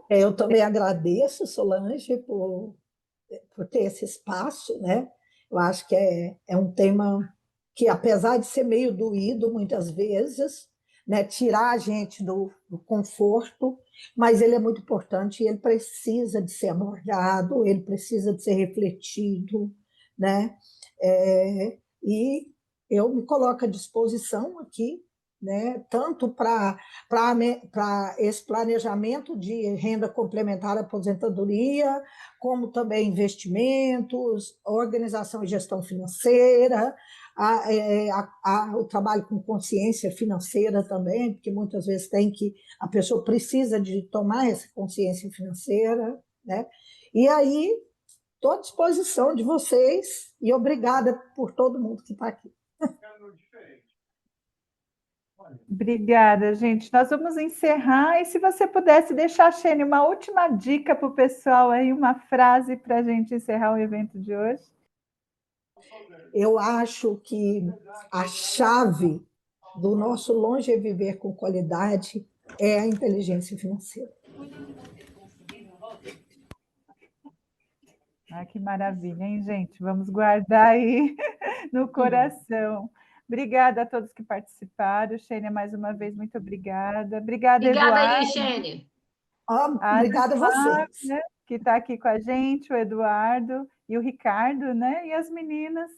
Eu também agradeço, Solange, por ter esse espaço, né? Eu acho que é um tema que, apesar de ser meio doído muitas vezes, né, tirar a gente do conforto, mas ele é muito importante e ele precisa de ser abordado, ele precisa de ser refletido, né? E eu me coloco à disposição aqui, né, tanto para esse planejamento de renda complementar à aposentadoria, como também investimentos, organização e gestão financeira, o trabalho com consciência financeira também, porque muitas vezes a pessoa precisa de tomar essa consciência financeira, né? E aí, estou à disposição de vocês e obrigada por todo mundo que está aqui. Obrigada, gente. Nós vamos encerrar. E se você pudesse deixar, Xênia, uma última dica para o pessoal aí, uma frase para a gente encerrar o evento de hoje. Eu acho que a chave do nosso longe viver com qualidade é a inteligência financeira. Que maravilha, hein, gente? Vamos guardar aí no coração. Obrigada a todos que participaram. Xênia, mais uma vez, muito obrigada. Obrigada, Obrigada Eduardo. aí, Xênia. Obrigada a vocês. Né, que está aqui com a gente, o Eduardo e o Ricardo, né? E as meninas